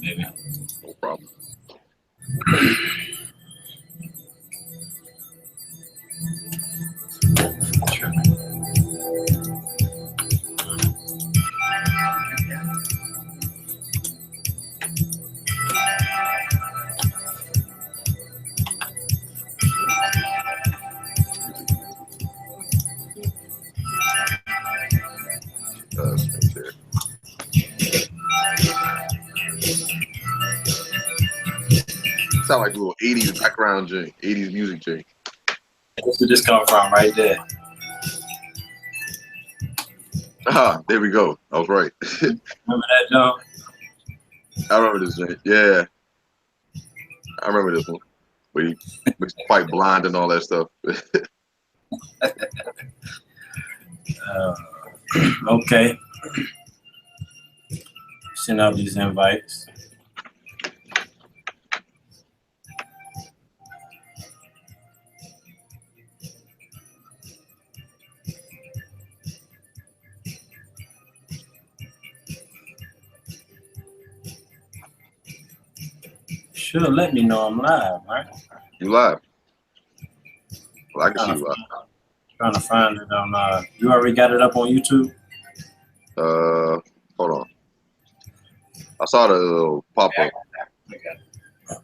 baby. No problem. Sound like a little 80s background jig, 80s music jig. Where's this come from right there? Ah, there we go. I was right. Remember that, John? I remember this jig. Yeah. I remember this one. Where he was quite blind and all that stuff. Okay. Send out these invites. Sure, let me know I'm live, right? You live? Well, I can see you live. Trying to find it on. You already got it up on YouTube? Hold on. I saw the little pop up.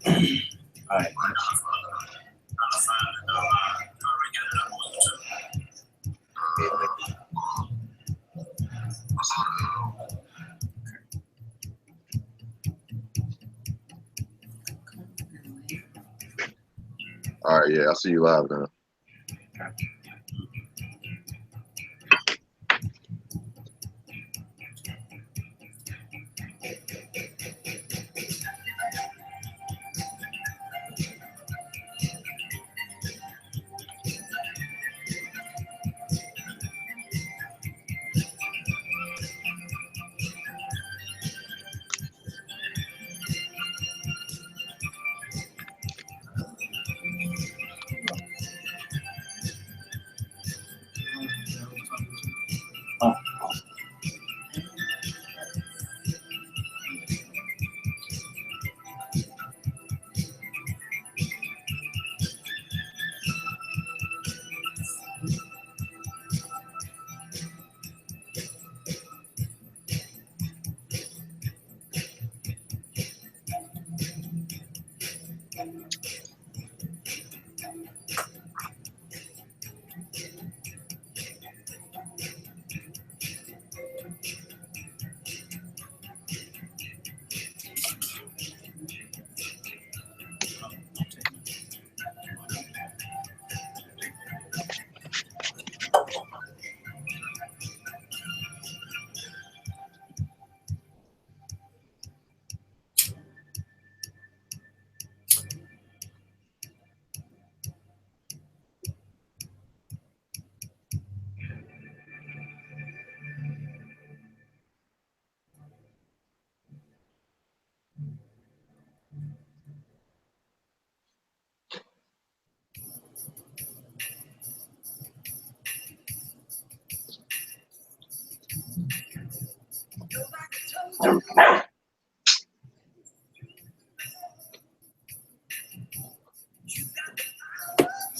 All right. All right, yeah, I see you live now.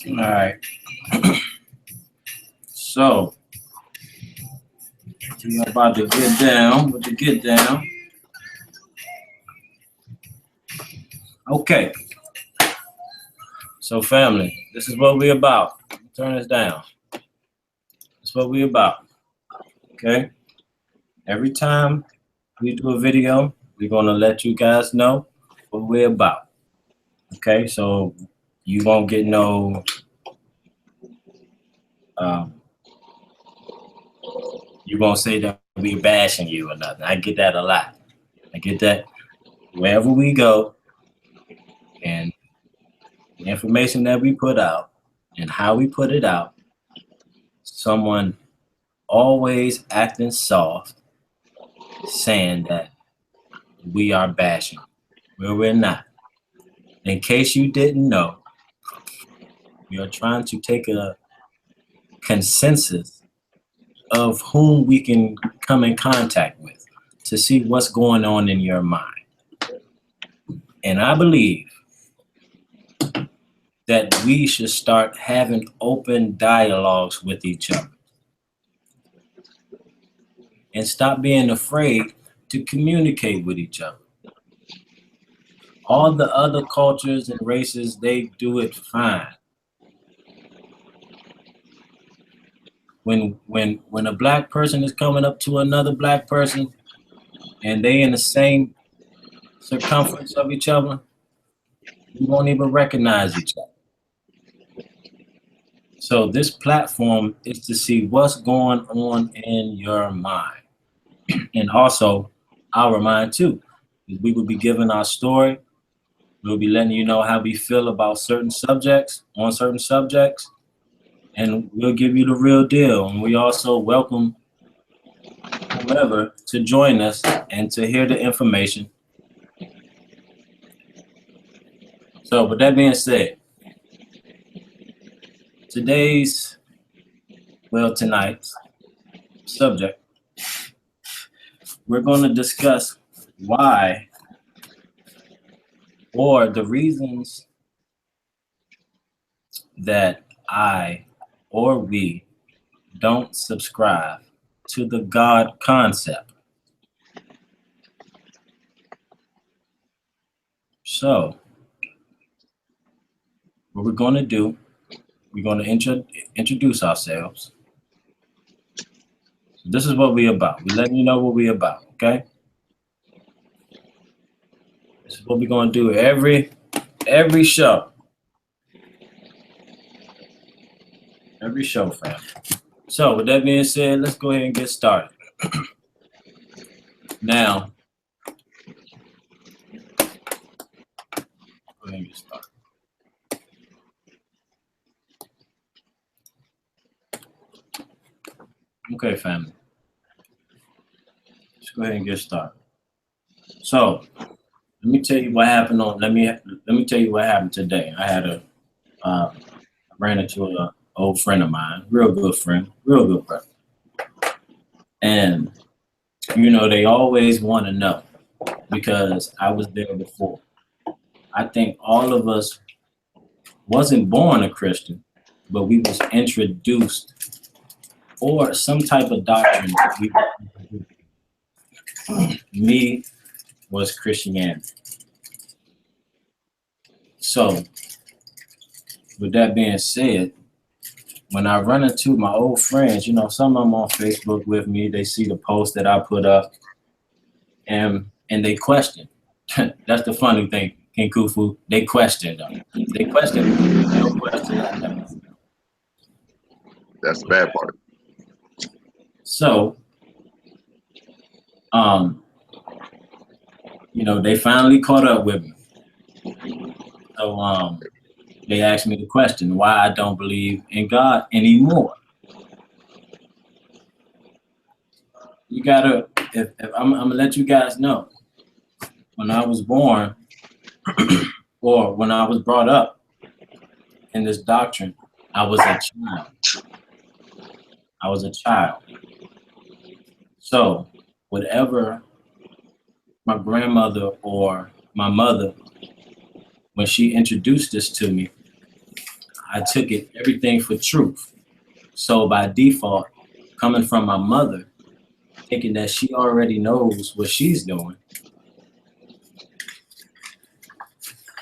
All right. So we're about to get down with the get down. Okay. So family, this is what we're about. Turn this down. That's what we're about. Okay. Every time we do a video, we're gonna let you guys know what we're about. Okay, so you won't get no you won't say that we bashing you or nothing. I get that a lot. I get that wherever we go, and the information that we put out and how we put it out, someone always acting soft, saying that we are bashing, where we're not. In case you didn't know, we are trying to take a consensus of whom we can come in contact with to see what's going on in your mind. And I believe that we should start having open dialogues with each other and stop being afraid to communicate with each other. All the other cultures and races, they do it fine. When a black person is coming up to another black person and they in the same circumference of each other, we won't even recognize each other. So this platform is to see what's going on in your mind, and also our mind too. We will be giving our story. We'll be letting you know how we feel about certain subjects, on certain subjects, and we'll give you the real deal. And we also welcome whoever to join us and to hear the information. So with that being said, tonight's subject, we're going to discuss why, or the reasons that I or we don't subscribe to the God concept. So what we're going to do, we're going to introduce ourselves. So this is what we're about. We're letting you know what we're about, okay? This is what we're going to do every show. Every show, fam. So with that being said, let's go ahead and get started. Now, go ahead and get started. Okay, family. Let's go ahead and get started. So, let me tell you what happened let me tell you what happened today. I ran into an old friend of mine, real good friend. And, they always want to know because I was there before. I think all of us wasn't born a Christian, but we was introduced or some type of doctrine. Me was Christianity. So, with that being said, when I run into my old friends, some of them on Facebook with me, they see the post that I put up, and they question. That's the funny thing, King Khufu. They question them. They question me. No question. That's the bad part. So, they finally caught up with me. So, they asked me the question why I don't believe in God anymore. You gotta, if I'm gonna let you guys know, when I was born or when I was brought up in this doctrine, I was a child. So whatever my grandmother or my mother, when she introduced this to me, I took everything for truth. So by default, coming from my mother, thinking that she already knows what she's doing,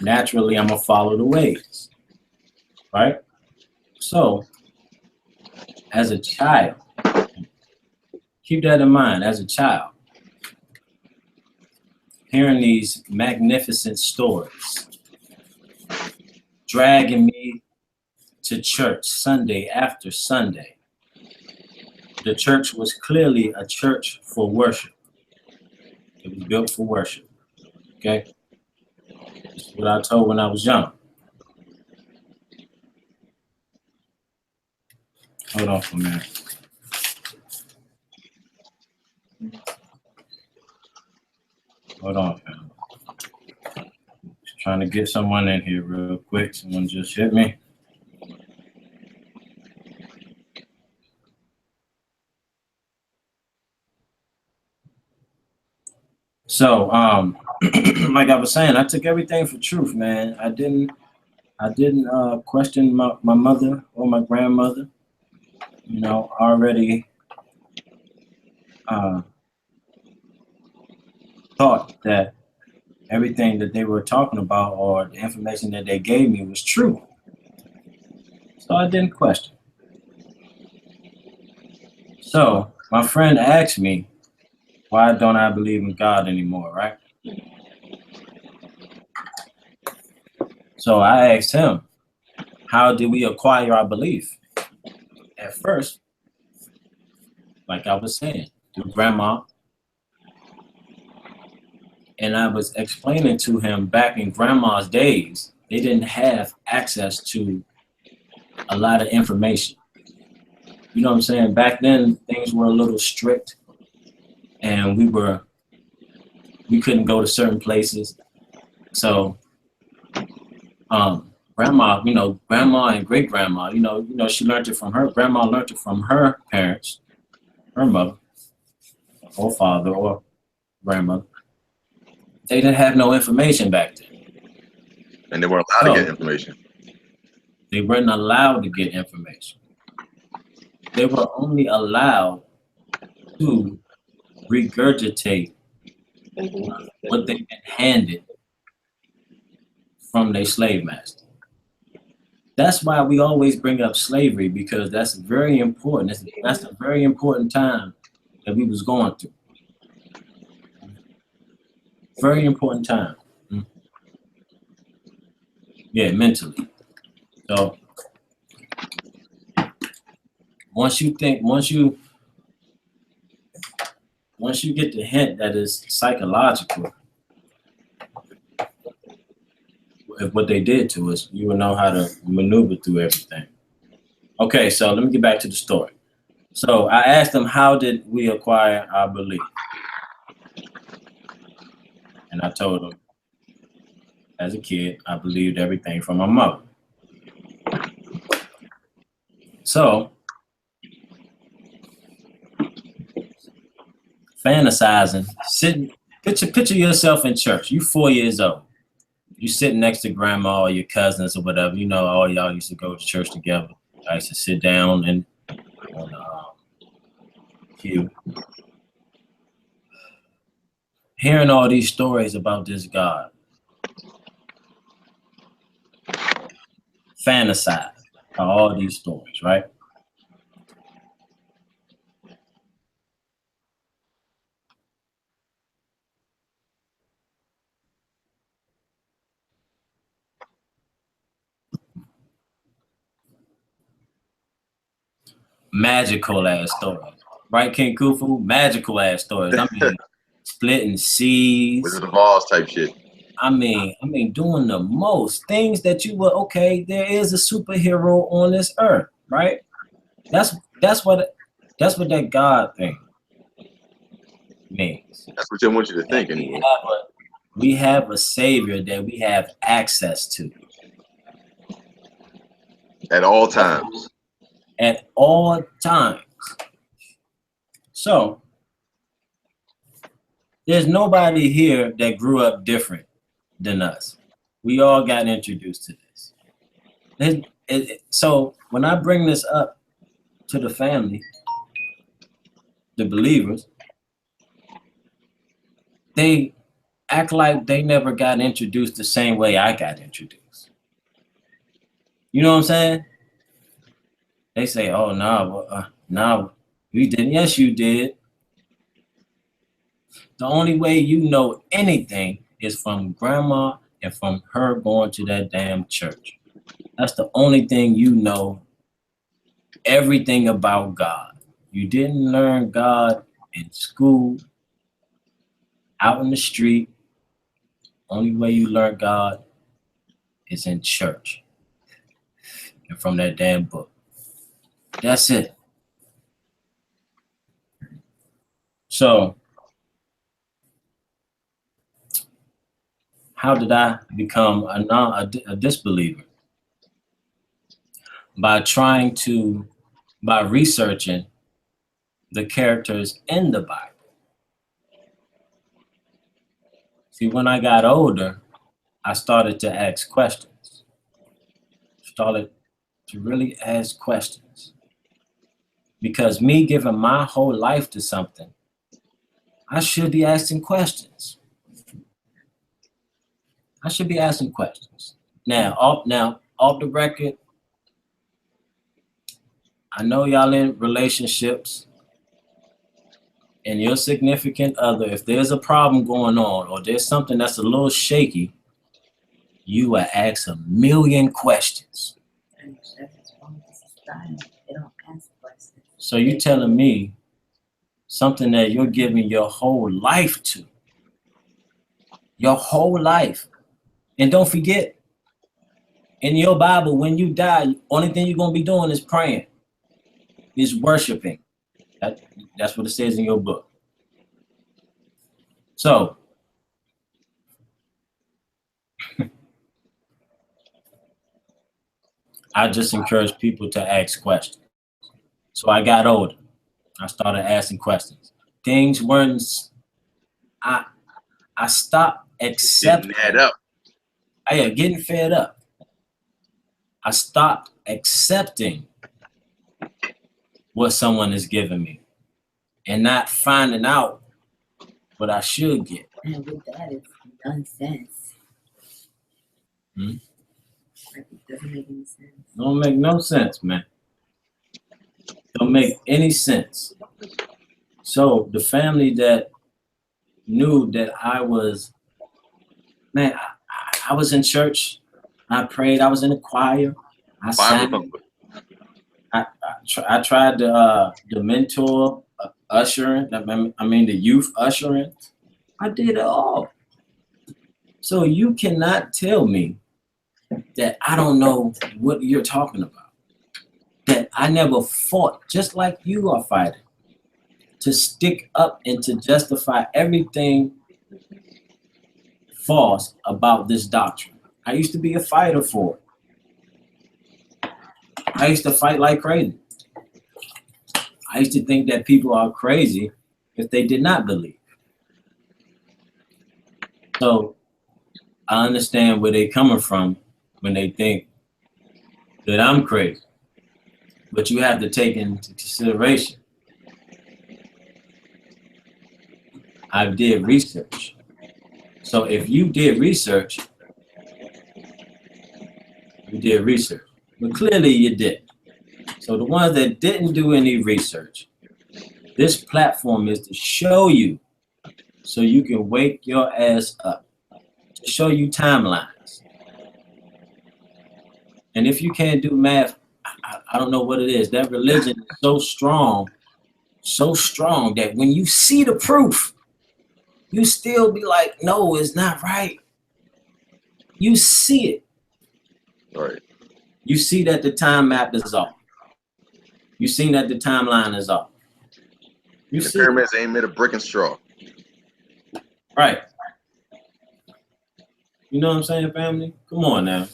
naturally I'm gonna follow the ways, right? So as a child, keep that in mind. As a child, hearing these magnificent stories, dragging me to church Sunday after Sunday. The church was clearly a church for worship. It was built for worship, okay? That's what I told when I was young. Hold on for a minute. Hold on, fam. Just trying to get someone in here real quick. Someone just hit me. So, like I was saying, I took everything for truth, man. I didn't question my mother or my grandmother. You know, already uh, thought that everything that they were talking about or the information that they gave me was true. So I didn't question. So my friend asked me, why don't I believe in God anymore, right? So I asked him, how did we acquire our belief? At first, like I was saying, through grandma. And I was explaining to him back in grandma's days, they didn't have access to a lot of information. You know what I'm saying? Back then, things were a little strict, and we couldn't go to certain places. So, grandma, grandma and great grandma, she learned it from her. Grandma learned it from her parents, her mother, or father, or grandmother. They didn't have no information back then. And they weren't allowed to get information. They weren't allowed to get information. They were only allowed to regurgitate what they've been handed from their slave master. That's why we always bring up slavery, because that's very important. That's a very important time that we was going through. Very important time. Yeah, mentally. So once you get the hint that it's psychological, what they did to us, you will know how to maneuver through everything. Okay, so let me get back to the story. So I asked them, how did we acquire our belief? And I told them, as a kid, I believed everything from my mother. So, fantasizing, sitting, picture yourself in church. You 4 years old. You sitting next to grandma or your cousins or whatever. You know, all y'all used to go to church together. I used to sit down and on the pew, hearing all these stories about this God. Fantasize all these stories, right? Magical ass stories, right, King Khufu? Magical ass stories. I mean, splitting seas. Wizard of Oz type shit. I mean, doing the most things that you were okay. There is a superhero on this earth, right? That's what that God thing means. That's what they want you to think anyway. We have a savior that we have access to at all times. At all times. So there's nobody here that grew up different than us. We all got introduced to this. So when I bring this up to the family, the believers, they act like they never got introduced the same way I got introduced. You know what I'm saying? They say, oh, no, we didn't. Yes, you did. The only way you know anything is from grandma and from her going to that damn church. That's the only thing you know everything about God. You didn't learn God in school, out in the street. Only way you learn God is in church and from that damn book. That's it. So, how did I become a disbeliever? By researching the characters in the Bible. See, when I got older, I started to ask questions. Started to really ask questions. Because me giving my whole life to something, I should be asking questions. I should be asking questions. Now, off the record, I know y'all in relationships, and your significant other, if there's a problem going on or there's something that's a little shaky, you will ask a million questions. That's wrong with society. They don't ask questions. So you telling me something that you're giving your whole life to, your whole life. And don't forget, in your Bible, when you die, only thing you're going to be doing is praying, is worshiping. That's what it says in your book. So, I just encourage people to ask questions. So I got older. I started asking questions. Things weren't, I stopped accepting. Getting that up. Yeah, getting fed up. I stopped accepting what someone is giving me and not finding out what I should get. And with that, it's nonsense. Like, it doesn't make any sense. Don't make no sense, man. Don't make any sense. So the family that knew that I was, man, I was in church. I prayed. I was in the choir. I sang. I tried to mentor, ushering. I mean, the youth ushering. I did it all. So you cannot tell me that I don't know what you're talking about. That I never fought, just like you are fighting, to stick up and to justify everything false about this doctrine. I used to be a fighter for it. I used to fight like crazy. I used to think that people are crazy if they did not believe. So I understand where they're coming from when they think that I'm crazy. But you have to take into consideration, I did research. So if you did research, you did research. But clearly you did. So the ones that didn't do any research, this platform is to show you so you can wake your ass up, to show you timelines. And if you can't do math, I don't know what it is. That religion is so strong that when you see the proof, you still be like, no, it's not right. You see it. Right. You see that the time map is off. You see that the timeline is off. You The see pyramids ain't made of brick and straw. right. You know what I'm saying, family? Come on now.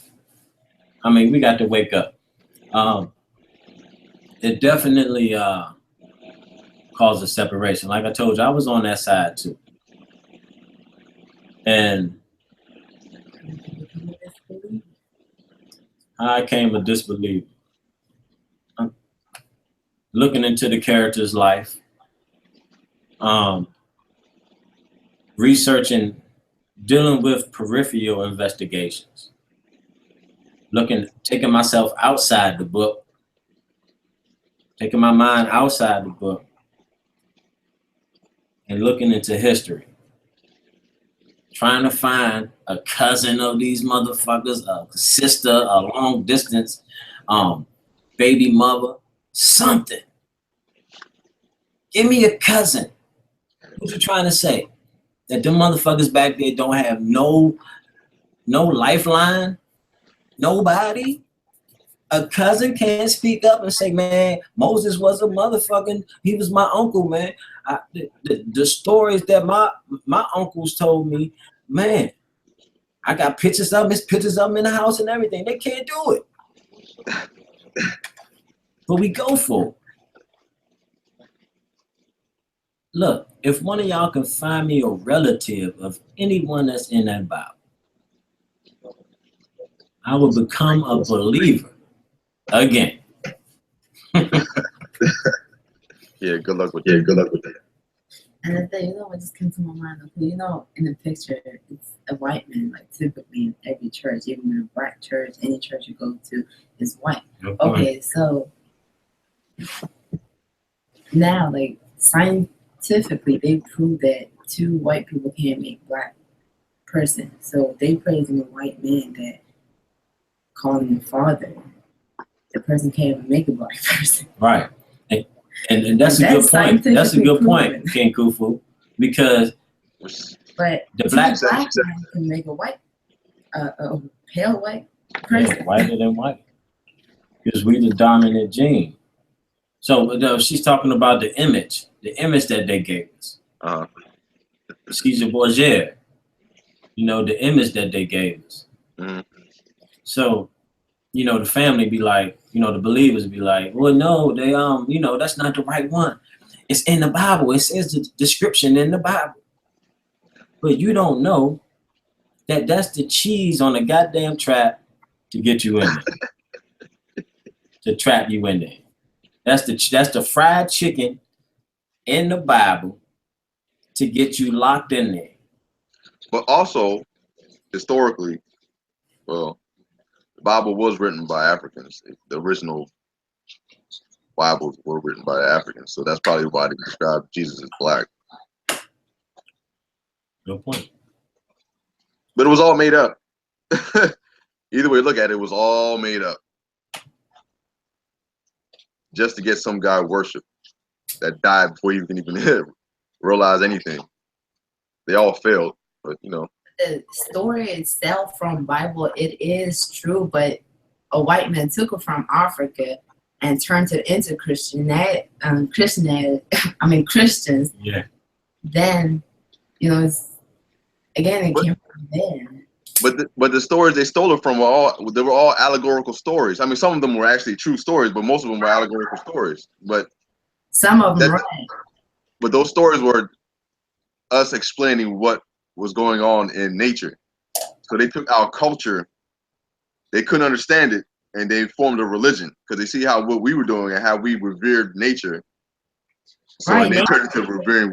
I mean, we got to wake up. It definitely caused a separation. Like I told you, I was on that side too. And I came a disbeliever. Looking into the character's life, researching, dealing with peripheral investigations, taking myself outside the book, taking my mind outside the book, and looking into history. Trying to find a cousin of these motherfuckers, a sister, a long distance, baby mother, something. Give me a cousin. What you trying to say? That them motherfuckers back there don't have no lifeline? Nobody? A cousin can't speak up and say, man, Moses was a motherfucking, he was my uncle, man. The stories that my uncles told me, man, I got pictures of him in the house and everything. They can't do it. But we go for it. Look, if one of y'all can find me a relative of anyone that's in that Bible, I will become a believer again. Yeah, good luck with Yeah, that. good luck with that. And the thing, what just came to my mind, okay, in the picture, it's a white man, like typically in every church, even in a black church, any church you go to is white. Okay, so now, like, scientifically, they prove that two white people can't make black person. So they praising a white man that calling him father. The person can't even make a black person. Right. And that's a good point. That's a good point, King Khufu, because But the black man can make a pale white person. Yeah, whiter than white. Because we the dominant gene. So she's talking about the image that they gave us. Caesar Borgia, the image that they gave us. Mm-hmm. So, the family be like, the believers be like, well, no, they that's not the right one. It's in the Bible. It says the description in the Bible. But you don't know that that's the cheese on a goddamn trap to get you in there. To trap you in there. That's the fried chicken in the Bible to get you locked in there. But also, historically, well, the Bible was written by Africans. The original Bibles were written by Africans, so that's probably why they describe Jesus as black. Good point. But it was all made up. Either way you look at it, it was all made up. Just to get some guy worship that died before you can even realize anything. They all failed, but The story itself from Bible, it is true, but a white man took it from Africa and turned it into Christians. Yeah. Then, it came from there. But the stories they stole it from they were all allegorical stories. I mean, some of them were actually true stories, but most of them were allegorical stories. But some of them, right? But those stories were us explaining what was going on in nature. So they took our culture, they couldn't understand it, and they formed a religion because they see what we were doing and how we revered nature. So right, and they turned into revering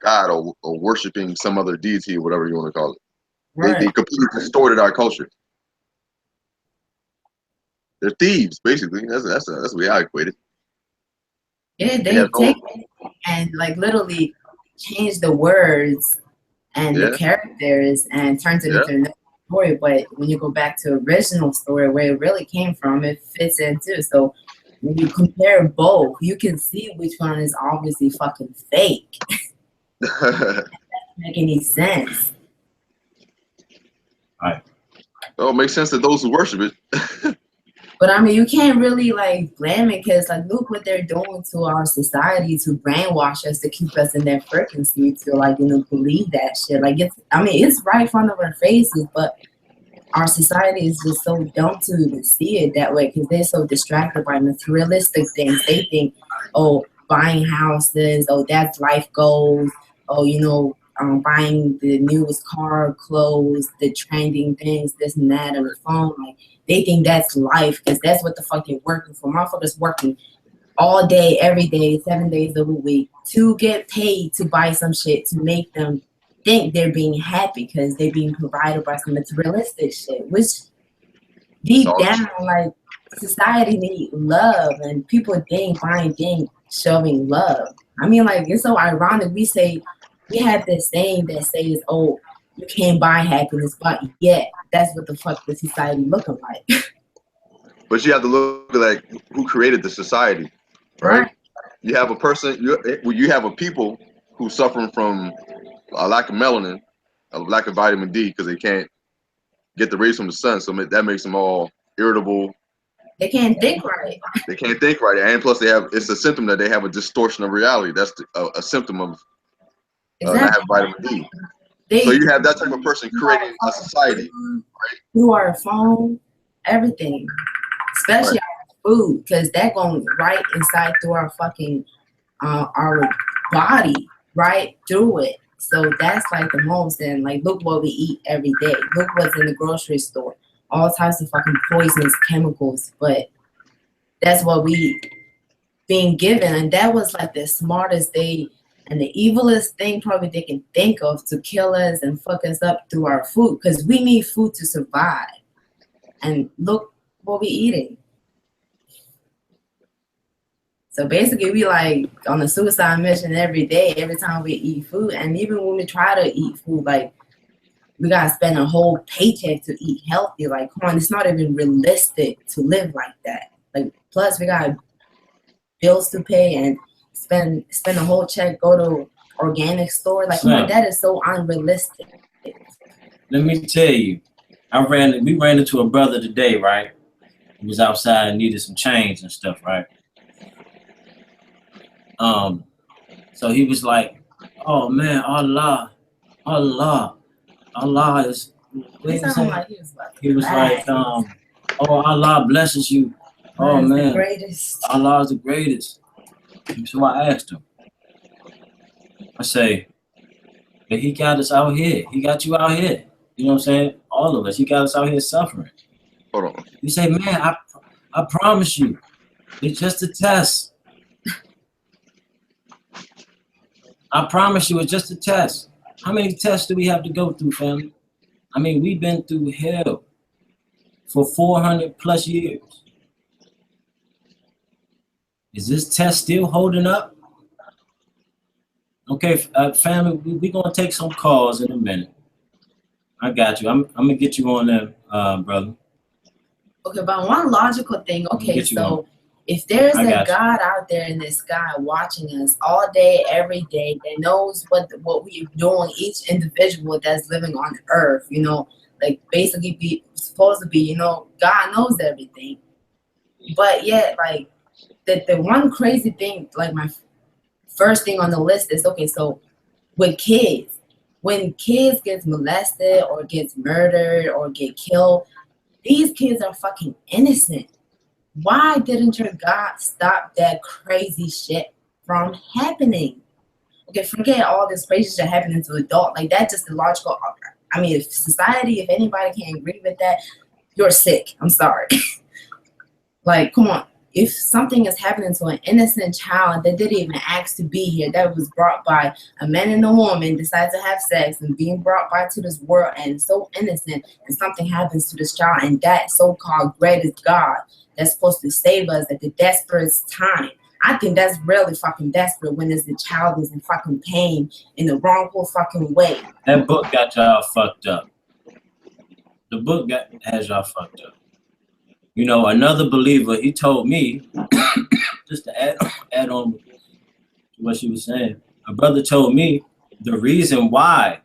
God or worshiping some other deity or whatever you want to call it. Right. They completely distorted our culture. They're thieves, basically. That's the way I equate it. Yeah, they take it and like literally change the words and the characters and turns it into another story. But when you go back to original story where it really came from, it fits in too. So when you compare both, you can see which one is obviously fucking fake. That doesn't make any sense. Right. Well, it makes sense to those who worship it. But I mean, you can't really like blame it because like look what they're doing to our society to brainwash us to keep us in that frequency to believe that shit. Like it's right in front of our faces, but our society is just so dumb to even see it that way because they're so distracted by materialistic things. They think, oh, buying houses, oh, that's life goals, oh, buying the newest car, clothes, the trending things, this and that on the phone. Like they think that's life because that's what the fuck they're working for. Motherfuckers working all day, every day, 7 days of a week to get paid to buy some shit to make them think they're being happy because they're being provided by some materialistic shit, which deep down, like society need love and people think buying things showing love. I mean, like it's so ironic. We have this saying that says, "Oh, you can't buy happiness," but yet that's what the fuck the society looking like. But you have to look at like who created the society, right? You have a person, you have a people who suffering from a lack of melanin, a lack of vitamin D because they can't get the rays from the sun, so that makes them all irritable. They can't think right. They can't think right, and plus it's a symptom that they have a distortion of reality. That's a symptom of not having vitamin D. So you have that type of person creating a society, right? Through our phone, everything, especially our food, because that going right inside through our fucking our body right through it. So that's like the most. And like, look what we eat every day. Look what's in the grocery store. All types of fucking poisons, chemicals. But that's what we being given, and that was like the smartest they and the evilest thing probably they can think of to kill us and fuck us up through our food, because we need food to survive. And look what we eating. So basically we like on a suicide mission every day, every time we eat food. And even when we try to eat food, like we gotta spend a whole paycheck to eat healthy. Like, come on, it's not even realistic to live like that. Like, plus we got bills to pay and spend a whole check, go to organic store. Like, come on, that is so unrealistic. Let me tell you, we ran into a brother today, right? He was outside and needed some change and stuff, right? So he was like, "Oh man, Allah is." He was like, "Oh, Allah blesses you. Oh man, Allah is the greatest." So I asked him. I say, "But he got us out here. He got you out here. You know what I'm saying? All of us. He got us out here suffering." Hold on. He say, "Man, I promise you, it's just a test. I promise you, it's just a test." How many tests do we have to go through, family? I mean, we've been through hell for 400 plus years. Is this test still holding up? Okay, family, we're going to take some calls in a minute. I got you. I'm going to get you on there, brother. Okay, but one logical thing, okay, so if there's a God out there in the sky watching us all day, every day, that knows what we're doing, each individual that's living on earth, you know, like basically supposed to be, you know, God knows everything. But yet, like, the one crazy thing, like my first thing on the list is, okay, so with kids, when kids gets molested or gets murdered or get killed, these kids are fucking innocent. Why didn't your God stop that crazy shit from happening? Okay, forget all this crazy shit happening to adult. Like, that's just illogical. I mean, if society, if anybody can't agree with that, you're sick. I'm sorry. Like, come on. If something is happening to an innocent child that didn't even ask to be here, that was brought by a man and a woman, decide to have sex and being brought by to this world and so innocent, and something happens to this child, and that so-called greatest God that's supposed to save us at the desperate time. I think that's really fucking desperate when the child is in fucking pain in the wrongful fucking way. That book got y'all fucked up. The book has y'all fucked up. You know, another believer, he told me, just to add on to what she was saying, a brother told me the reason why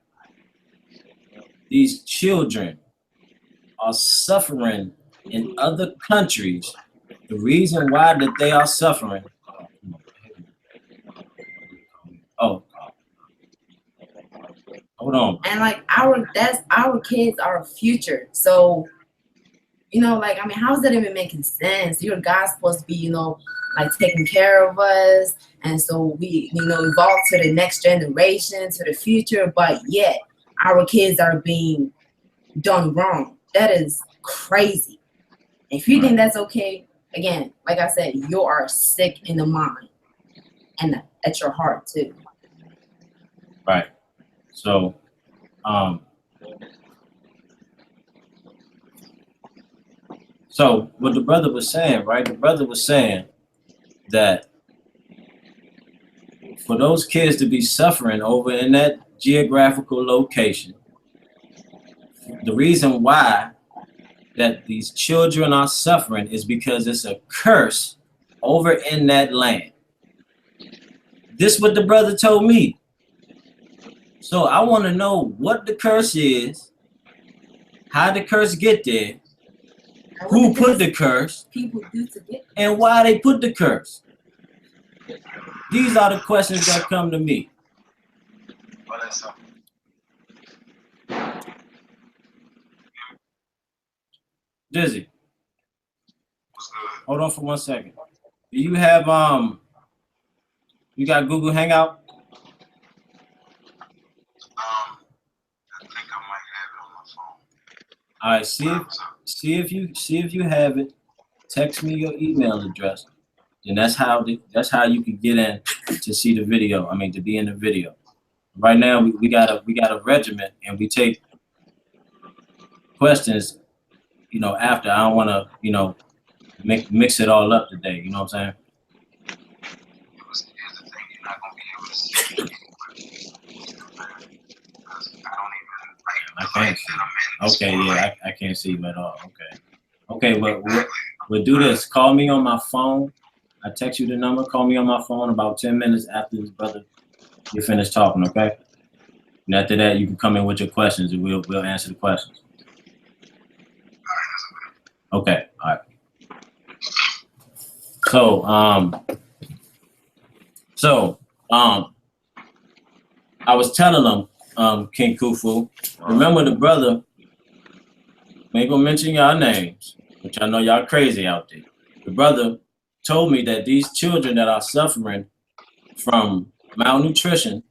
these children are suffering in other countries, the reason why that they are suffering. Oh, hold on. And like our kids, our future. So, you know, like, I mean, how is that even making sense? Your God's supposed to be, you know, like taking care of us, and so we, you know, evolve to the next generation, to the future, but yet our kids are being done wrong. That is crazy. If you think that's okay, again, like I said, you are sick in the mind and at your heart too. Right. So, so what the brother was saying, right? The brother was saying that for those kids to be suffering over in that geographical location, the reason why that these children are suffering is because it's a curse over in that land. This is what the brother told me. So I want to know what the curse is, how the curse get there, who put the curse, and why they put the curse. These are the questions that come to me. Dizzy, hold on for 1 second. Do you have You got Google Hangout? I think I might have it on my phone. All right, see if you have it. Text me your email address, and that's how you can get in to see the video. I mean, to be in the video. Right now, we got a regiment, and we take questions. You know, after I don't want to, you know, mix it all up today. You know what I'm saying? Here's the thing, you're not gonna be able to see it because I don't even like I the can't light see. that I'm in. is Okay, more yeah, light. I can't see you at all. Okay, but we'll do this. Call me on my phone. I text you the number. Call me on my phone about 10 minutes after this brother you finish talking. Okay. And after that, you can come in with your questions, and we'll answer the questions. Okay. All right. I was telling them, King Khufu, remember the brother, I ain't gonna mention y'all names, which I know y'all crazy out there. The brother told me that these children that are suffering from malnutrition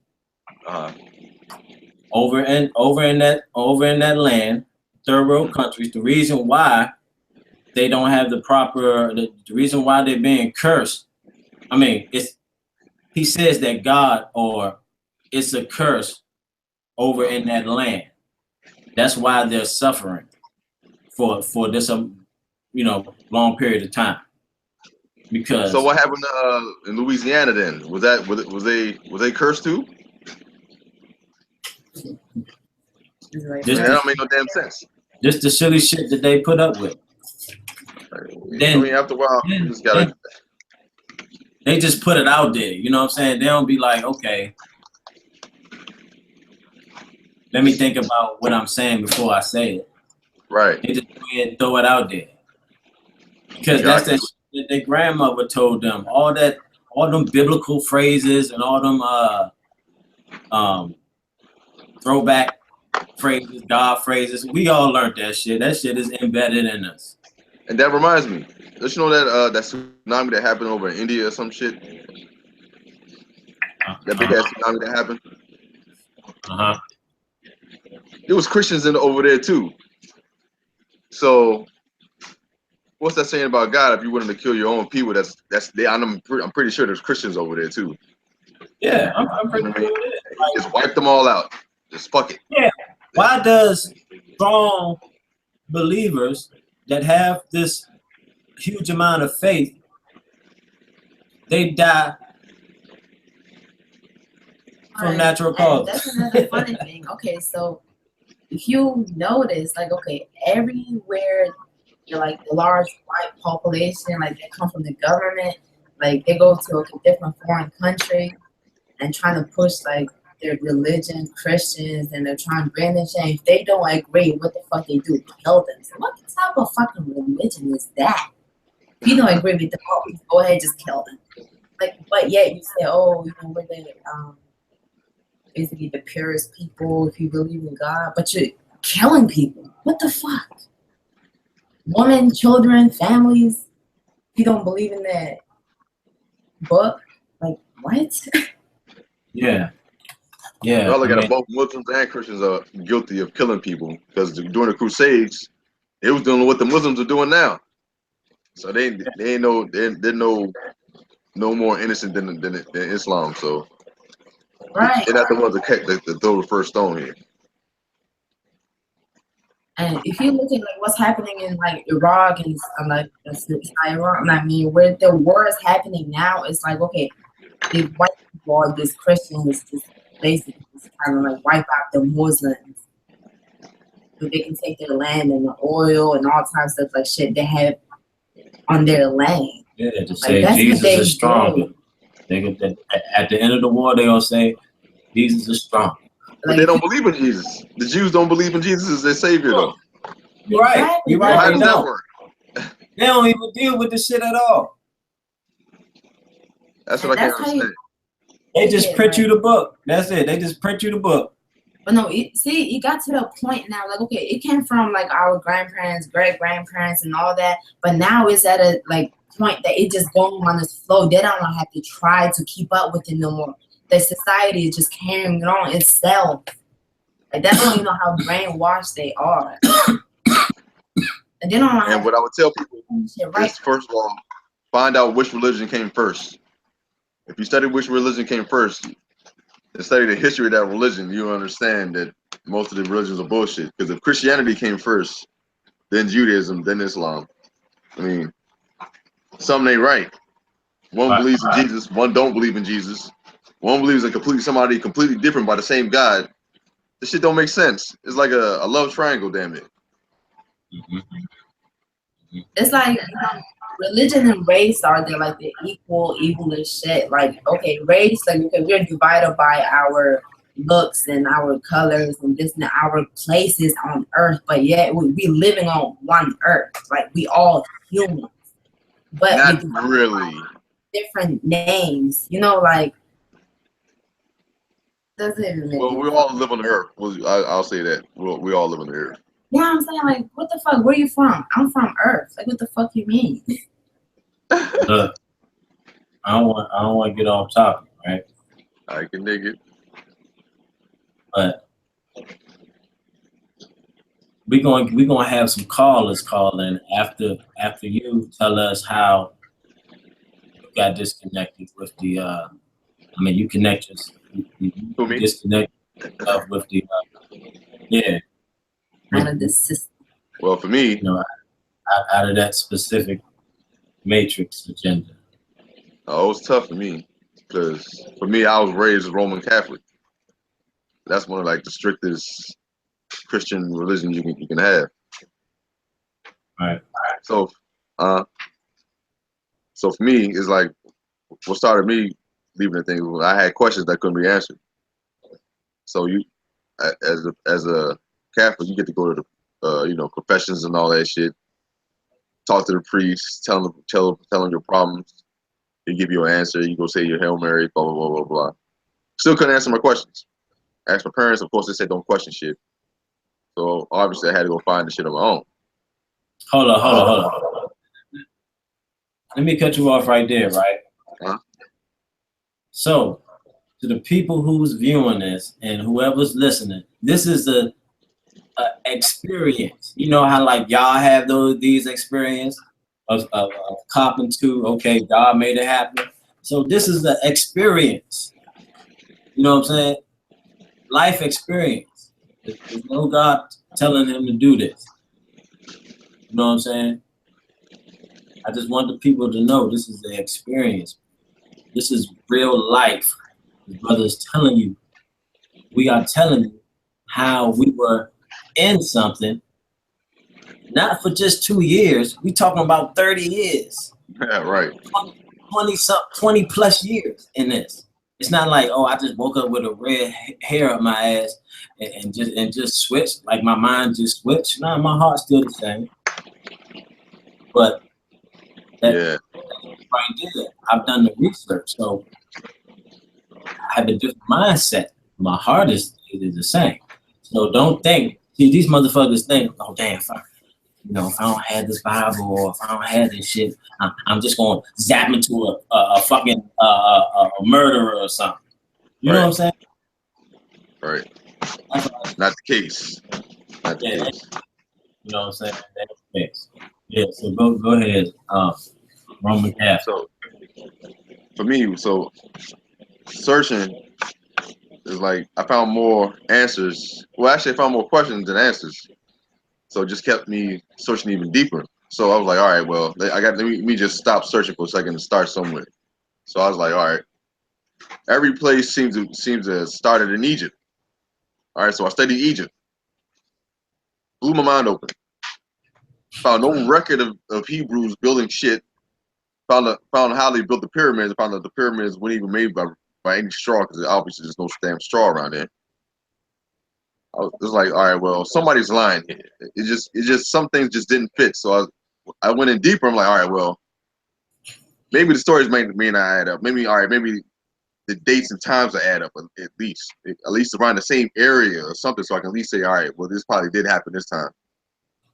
over in that land, third world countries, the reason why they don't have the reason why they're being cursed. I mean, he says that God, or it's a curse over in that land. That's why they're suffering for this long period of time. Because So what happened in Louisiana then? Was they cursed too? Like, Just that don't make no damn sense. just the silly shit that they put up with. Then, I mean, after a while, you just gotta. They just put it out there. You know what I'm saying? They don't be like, okay, let me think about what I'm saying before I say it. Right. They just go ahead and throw it out there. Because that's that shit that their grandmother told them. All them biblical phrases and all them throwback phrases, God phrases. We all learned that shit. That shit is embedded in us. And that reminds me. Don't you know that tsunami that happened over in India or some shit? That big ass tsunami that happened. There was Christians over there too. So, what's that saying about God? If you're willing to kill your own people, I'm pretty sure there's Christians over there too. Yeah, I'm pretty sure it is. Just wipe them all out. Just fuck it. Yeah. Why does strong believers that have this huge amount of faith, they die from natural causes? That's another funny thing. Okay, so if you notice, like, okay, everywhere, like the large white population, like they come from the government, like they go to a different foreign country and trying to push like their religion, Christians, and they're trying to brand and change. If they don't agree, what the fuck they do? Kill them. So what type of fucking religion is that? If you don't agree with the police, go ahead, just kill them. Like, but yet you say, oh, you know, we're the basically the purest people if you believe in God, but you're killing people. What the fuck? Women, children, families. If you don't believe in that book, like what? Yeah. Yeah. Well, look at it, both Muslims and Christians are guilty of killing people because during the Crusades, they was doing what the Muslims are doing now. So they're no more innocent than Islam. So Right. they're not the ones that throw the first stone here. And if you look at like what's happening in like Iraq and like Iran, I mean, where the war is happening now, it's like okay, these white people or these Christians just basically just kind of like wipe out the Muslims, so they can take their land and the oil and all types of like shit they have on their land. Yeah, to say like, Jesus is strong. At the end of the war, they're gonna say Jesus is strong. But they don't believe in Jesus. The Jews don't believe in Jesus as their savior, though. You're right. You're right. How does that work? They don't even deal with this shit at all. That's what I can't understand. They just print you the book. That's it. They just print you the book. But no, it got to the point now, like, okay, it came from like our grandparents, great grandparents and all that, but now it's at a like point that it just going on this flow. They don't have to try to keep up with it no more. The society is just carrying it on itself. Like that's how you know how brainwashed they are. And they don't know how And what I would tell people shit right. is, first of all, find out which religion came first. If you study which religion came first, and study the history of that religion, you'll understand that most of the religions are bullshit. Because if Christianity came first, then Judaism, then Islam, I mean, something ain't right. One believes in Jesus, one don't believe in Jesus. One believes in somebody completely different by the same God. This shit don't make sense. It's like a love triangle, damn it. It's like religion and race are like the equalish shit. Like, okay, race, like okay, we're divided by our looks and our colors and this and our places on earth, but yet we living on one earth. Like we all humans. But Not with really. different names, you know, like doesn't even make Well, we all live on the earth. I'll say that. We all live on the earth. you know what I'm saying? Like, what the fuck? Where you from? I'm from Earth. Like, what the fuck you mean? Look, I don't want to get off topic, right? I can dig it. But we gonna have some callers call in after you tell us how you got disconnected with the. I mean, you connect us. You Who, me? disconnect yourself with the. Yeah. Out of this system. Well, for me, You know, out of that specific matrix agenda. it was tough for me because for me, I was raised Roman Catholic. That's one of like the strictest Christian religion you can have. Right. So, so for me, it's like what started me leaving the thing was I had questions that couldn't be answered. So you, as a Catholic, you get to go to the confessions and all that shit. Talk to the priest, tell them your problems. He give you an answer. You go say your Hail Mary, blah blah blah blah blah. Still couldn't answer my questions. Asked my parents. Of course, they said don't question shit. So obviously, I had to go find the shit on my own. Hold on. Let me cut you off right there, right? Huh? So, to the people who's viewing this and whoever's listening, this is a experience. You know how like y'all have these experience of copping to, okay, God made it happen. So this is the experience. You know what I'm saying? Life experience. There's no God telling him to do this. You know what I'm saying? I just want the people to know this is the experience. This is real life. The brother's telling you. We are telling you how we were in something, not for just 2 years. We talking about 30 years. Yeah, right. 20 plus years in this. It's not like, oh, I just woke up with a red hair up my ass and just switched. Like my mind just switched. No, my heart's still the same. But that right there, I've done the research, so I have a different mindset. My heart is the same. So don't think. See, these motherfuckers think, oh damn, if I don't have this Bible or if I don't have this shit, I'm just gonna zap into a fucking murderer or something. You know what I'm saying? Right. Not the case. Not the case. You know what I'm saying? That's the case. Yeah. So go ahead, Roman Catholic. So for me, searching is like I found more answers. Well, actually, I found more questions than answers. So it just kept me searching even deeper. So I was like, all right, well, let me just stop searching for a second and start somewhere. So I was like, all right, every place seems to have started in Egypt. All right, so I studied Egypt. Blew my mind open. Found no record of Hebrews building shit. Found how they built the pyramids. Found that the pyramids weren't even made by any straw because obviously there's no damn straw around there. I was like, all right, well, somebody's lying here. It just some things just didn't fit. So I went in deeper. I'm like, all right, well, maybe the stories may not add up. Maybe the dates and times will add up at least around the same area or something. So I can at least say, all right, well, this probably did happen this time.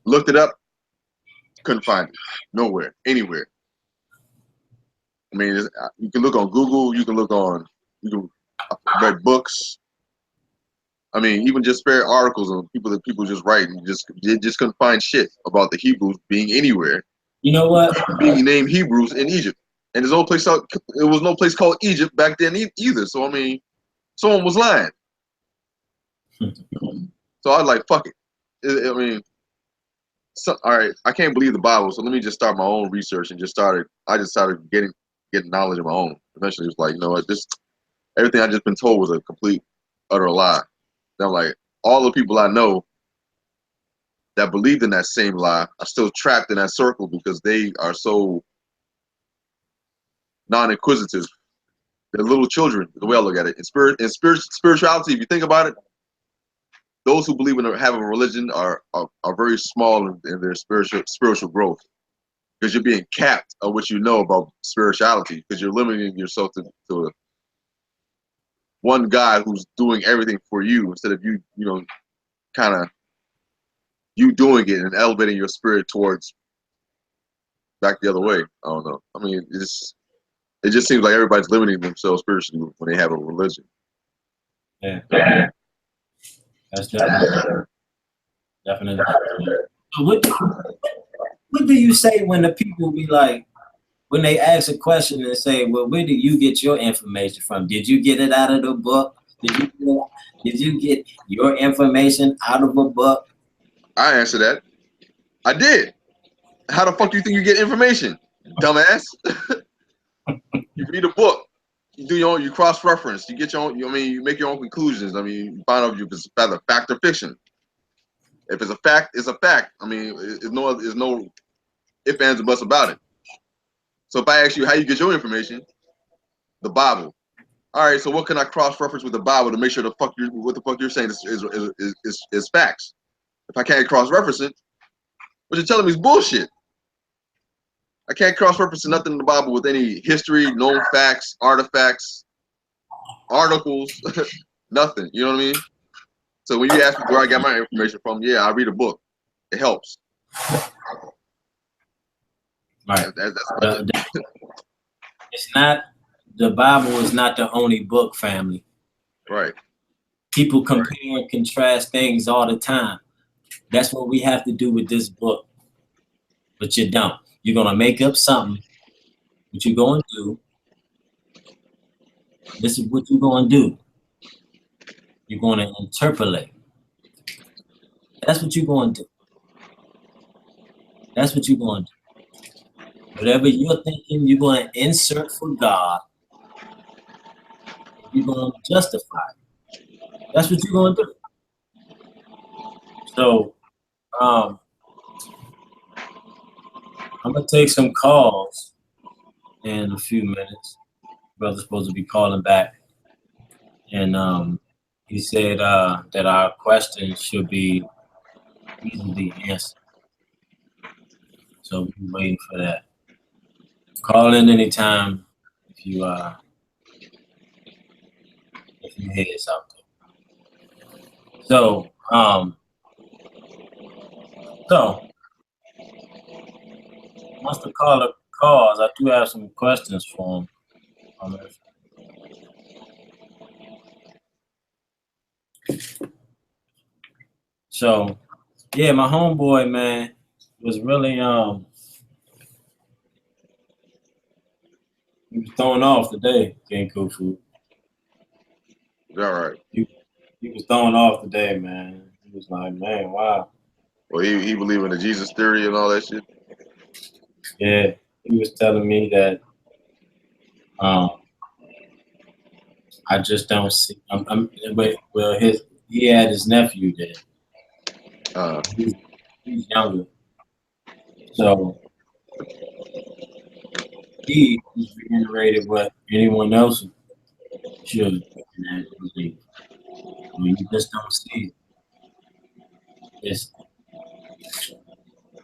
Looked it up, couldn't find it nowhere, anywhere. I mean, you can look on Google. You can read books. I mean, even just spare articles on people that people just write and they just couldn't find shit about the Hebrews being anywhere. You know what? Being named Hebrews in Egypt, and there's no place it was no place called Egypt back then either. So I mean, someone was lying. So I was like, fuck it. I mean, all right, I can't believe the Bible, so let me just start my own research and I just started getting knowledge of my own. Eventually, it was like, you know what, everything I just been told was a complete, utter lie. And I'm like, all the people I know that believed in that same lie are still trapped in that circle because they are so non-inquisitive. They're little children, the way I look at it. In spirituality, if you think about it, those who believe in having a religion are very small in their spiritual growth, because you're being capped on what you know about spirituality, because you're limiting yourself to one guy who's doing everything for you instead of you know, kind of you doing it and elevating your spirit towards back the other way. I don't know. I mean, it just seems like everybody's limiting themselves spiritually when they have a religion. Yeah. That's definitely. So what do you say when the people be like, when they ask a question and say, well, where do you get your information from? Did you get it out of the book? Did you get your information out of a book? I answer that. I did. How the fuck do you think you get information, dumbass? You read a book. You do your own. You cross-reference. You get your own. I mean, you make your own conclusions. I mean, you find out if it's either fact or fiction. If it's a fact, it's a fact. I mean, there's no ifs, ands, or buts about it. So if I ask you how you get your information, the Bible. All right. So what can I cross-reference with the Bible to make sure what the fuck you're saying is facts? If I can't cross-reference it, what you're telling me is bullshit. I can't cross-reference nothing in the Bible with any history, known facts, artifacts, articles, nothing. You know what I mean? So when you ask me where I got my information from, yeah, I read a book. It helps. Right. It's not, the Bible is not the only book, family. Right. People compare and contrast things all the time. That's what we have to do with this book. But you don't. You're going to make up something. What you're going to do. This is what you're going to do. You're going to interpolate. That's what you're going to do. That's what you're going to do. Whatever you're thinking, you're going to insert for God. You're going to justify it. That's what you're going to do. So, I'm going to take some calls in a few minutes. Brother's supposed to be calling back. And he said that our questions should be easily answered. So we're waiting for that. Call in anytime if you hear something. So once the caller calls, I do have some questions for him. So, yeah, my homeboy, man, was really he was thrown off today, King Khufu. All right. He was thrown off today, man. He was like, man, wow. Well, he believed in the Jesus theory and all that shit. Yeah, he was telling me that I just don't see. He had his nephew there. He's younger, so he reiterated what anyone else should believe. I mean, you just don't see it.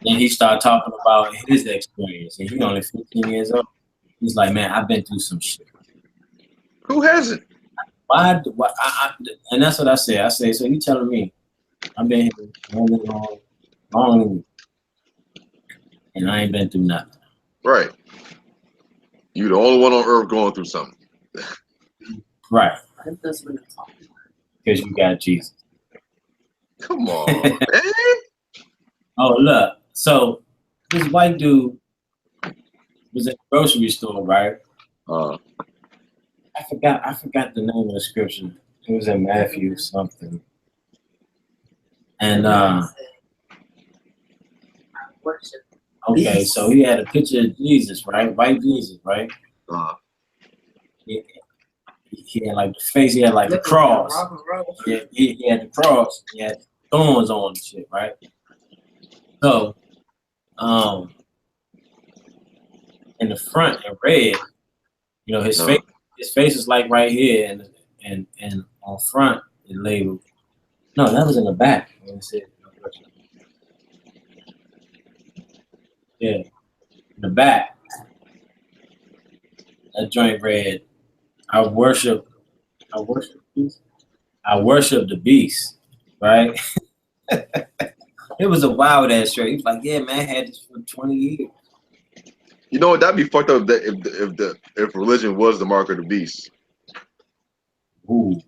Then he started talking about his experience, and he's only 15 years old. He's like, man, I've been through some shit. Who hasn't? Why and that's what I say. I say, so you telling me I've been here long, and I ain't been through nothing. Right. You the only one on earth going through something. Right. That's what I'm talking about. Because you got Jesus. Come on, man. Oh, look. So this white dude was at the grocery store, right? Uh, I forgot the name of the scripture. It was in Matthew something. And Worship. okay, so he had a picture of Jesus, right? White Jesus, right? He had like the face, he had like the cross. He had the cross, he had thorns on and shit, right? So in the front in red, you know, his face is like right here, and on front it labeled. No, that was in the back. Let me see. Yeah, in the back. That joint read, I worship the beast, right? It was a wild ass shirt. He was like, yeah, man, I had this for 20 years. you know what? That'd be fucked up if religion was the mark of the beast. Ooh.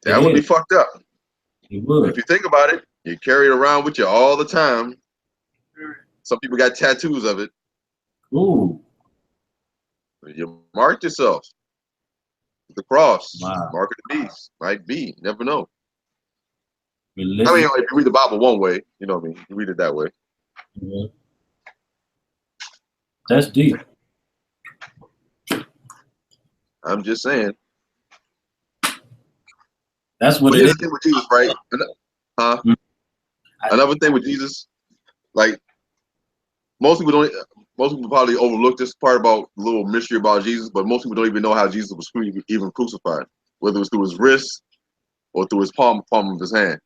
That would be fucked up. It would. If you think about it, you carry it around with you all the time. Some people got tattoos of it. Ooh. You marked yourself. The cross, Wow. mark of the beast. Might be. Never know. Religion. I mean, if you read the Bible one way, you know what I mean? You read it that way. Yeah. That's deep. I'm just saying. That's what But it here's is. the thing with Jesus, right? Huh? Another thing with Jesus, like most people probably overlook this part about the little mystery about Jesus, but most people don't even know how Jesus was even crucified, whether it was through his wrist or through his palm of his hand.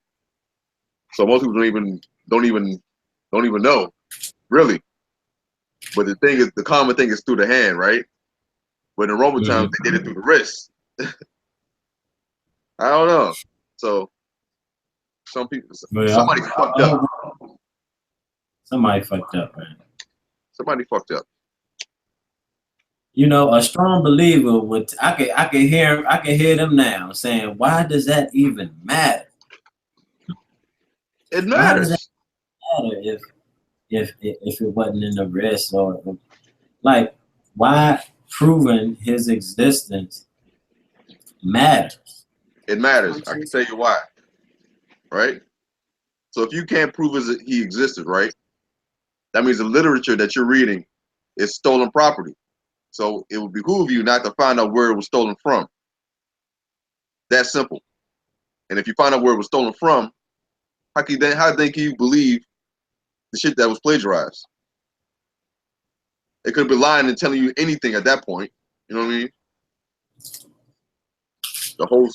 So most people don't even know, really. But the common thing is through the hand, right? But in Roman times, they did it through the wrist. I don't know. So somebody fucked up. Somebody fucked up, man. Somebody fucked up. You know, a strong believer would. I can hear them now saying, "Why does that even matter? It Why does that matters. matter if it wasn't in the wrist or like why proving his existence matters?" It matters. I can tell you why. Right? So if you can't prove he existed, right? That means the literature that you're reading is stolen property. So it would behoove you not to find out where it was stolen from. That's simple. And if you find out where it was stolen from, how can you believe the shit that was plagiarized? It could be lying and telling you anything at that point. You know what I mean? The whole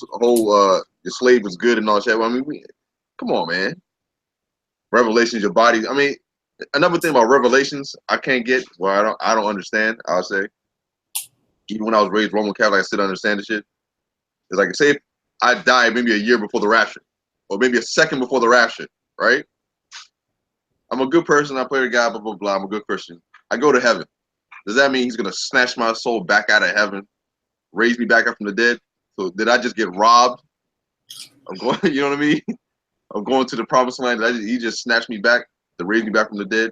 your slave was good and all that. I mean, come on, man. Revelations, your body. I mean, another thing about Revelations, I can't get. Well, I don't understand. I'll say, even when I was raised Roman Catholic, I still don't understand the shit. It's like, say, if I died maybe a year before the rapture, or maybe a second before the rapture, right? I'm a good person. I pray to God. Blah blah blah. I'm a good Christian. I go to heaven. Does that mean he's gonna snatch my soul back out of heaven, raise me back up from the dead? So did I just get robbed? I'm going. You know what I mean? I'm going to the promised land. He just snatched me back to raise me back from the dead.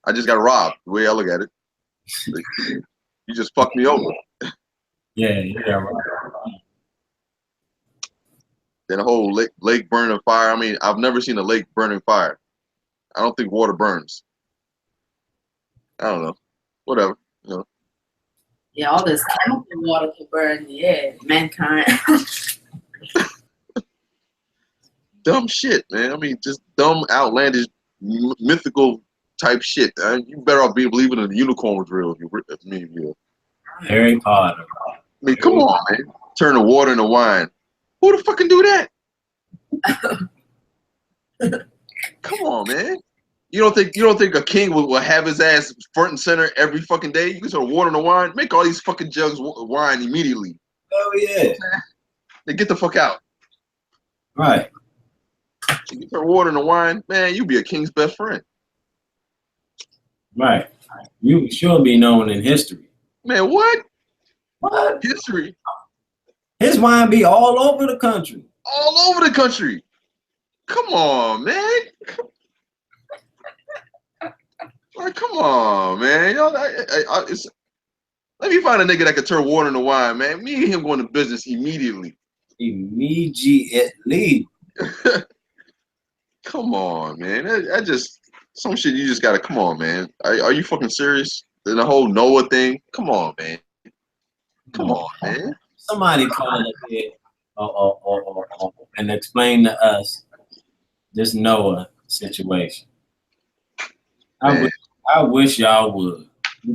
I just got robbed. The way I look at it, you just fucked me over. Yeah, right. Then a whole lake burning fire. I mean, I've never seen a lake burning fire. I don't think water burns. I don't know. Whatever. You know. Yeah, all this chemical water can burn. Yeah, mankind. Dumb shit, man. I mean, just dumb, outlandish, mythical type shit. You better off believing in the unicorn was real. Harry Potter. I mean, come on, man. Turn the water into wine. Who the fuck can do that? Come on, man. You don't think a king will have his ass front and center every fucking day? You can turn water into wine. Make all these fucking jugs wine immediately. Oh yeah. Then get the fuck out. Right. You turn water into wine, man. You be a king's best friend. Right. You would sure be known in history. Man, what? What? History His wine be all over the country. all over the country. Come on, man. Like, come on, man. Yo, let me find a nigga that could turn water into wine, man. Me and him going to business immediately. Immediately. Come on, man. That just some shit you just gotta come on, man. Are you fucking serious? And the whole Noah thing? Come on, man. Come on, man. Somebody call up here and explain to us this Noah situation. I wish y'all would.